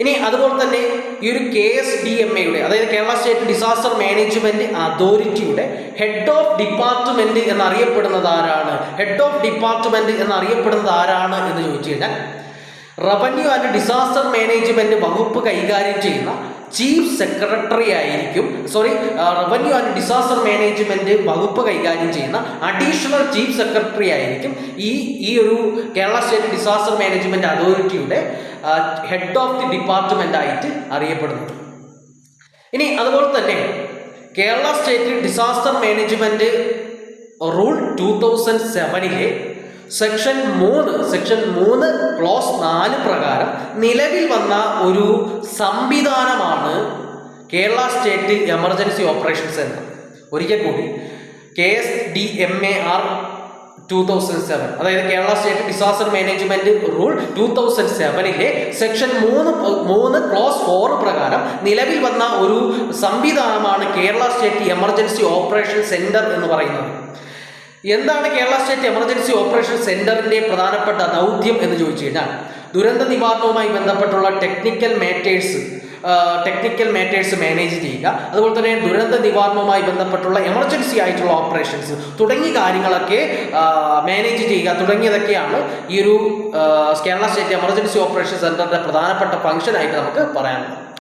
ഇനി അതുപോലെ തന്നെ ഈ ഒരു KSDMAയുടെ, അതായത് കേരള സ്റ്റേറ്റ് ഡിസാസ്റ്റർ മാനേജ്മെന്റ് അതോറിറ്റിയുടെ ഹെഡ് ഓഫ് ഡിപ്പാർട്ട്മെന്റ് എന്നറിയപ്പെടുന്നത് ആരാണ് എന്ന് ചോദിച്ചു കഴിഞ്ഞാൽ റവന്യൂ ആൻഡ് ഡിസാസ്റ്റർ മാനേജ്മെന്റ് വകുപ്പ് കൈകാര്യം ചെയ്യുന്ന ചീഫ് സെക്രട്ടറി ആയിരിക്കും. റവന്യൂ ആൻഡ് ഡിസാസ്റ്റർ മാനേജ്മെന്റ് വകുപ്പ് കൈകാര്യം ചെയ്യുന്ന അഡീഷണൽ ചീഫ് സെക്രട്ടറി ആയിരിക്കും ഈ ഒരു കേരള സ്റ്റേറ്റ് ഡിസാസ്റ്റർ മാനേജ്മെന്റ് അതോറിറ്റിയുടെ ഹെഡ് ഓഫ് ദി ഡിപ്പാർട്ട്മെന്റ് ആയിട്ട് അറിയപ്പെടുന്നത്. ഇനി അതുപോലെ തന്നെ Kerala state disaster management rule 2007 section 3 close 4 പ്രകാരം നിലവിൽ വന്ന ഒരു സംവിധാനമാണ് Kerala state emergency operation centre. ഒരിക്കൽ കൂടി KSDMAR 2007, അതായത് Kerala state disaster management rule 2007 section 3 close 4 പ്രകാരം നിലവിൽ വന്ന ഒരു സംവിധാനമാണ് Kerala state emergency operation centre എന്ന് പറയുന്നത്. എന്താണ് കേരള സ്റ്റേറ്റ് എമർജൻസി ഓപ്പറേഷൻ സെന്ററിന്റെ പ്രധാനപ്പെട്ട ദൗത്യം എന്ന് ചോദിച്ചു കഴിഞ്ഞാൽ ദുരന്ത നിവാരണവുമായി ബന്ധപ്പെട്ടുള്ള ടെക്നിക്കൽ മാറ്റേഴ്സ് മാനേജ് ചെയ്യുക, അതുപോലെ തന്നെ ദുരന്ത നിവാരണവുമായി ബന്ധപ്പെട്ടുള്ള എമർജൻസി ആയിട്ടുള്ള ഓപ്പറേഷൻസ് തുടങ്ങിയ കാര്യങ്ങളൊക്കെ മാനേജ് ചെയ്യുക തുടങ്ങിയതൊക്കെയാണ് ഈ ഒരു കേരള സ്റ്റേറ്റ് എമർജൻസി ഓപ്പറേഷൻ സെന്ററിന്റെ പ്രധാനപ്പെട്ട ഫംഗ്ഷൻ ആയിട്ട് നമുക്ക് പറയാനുള്ളത്.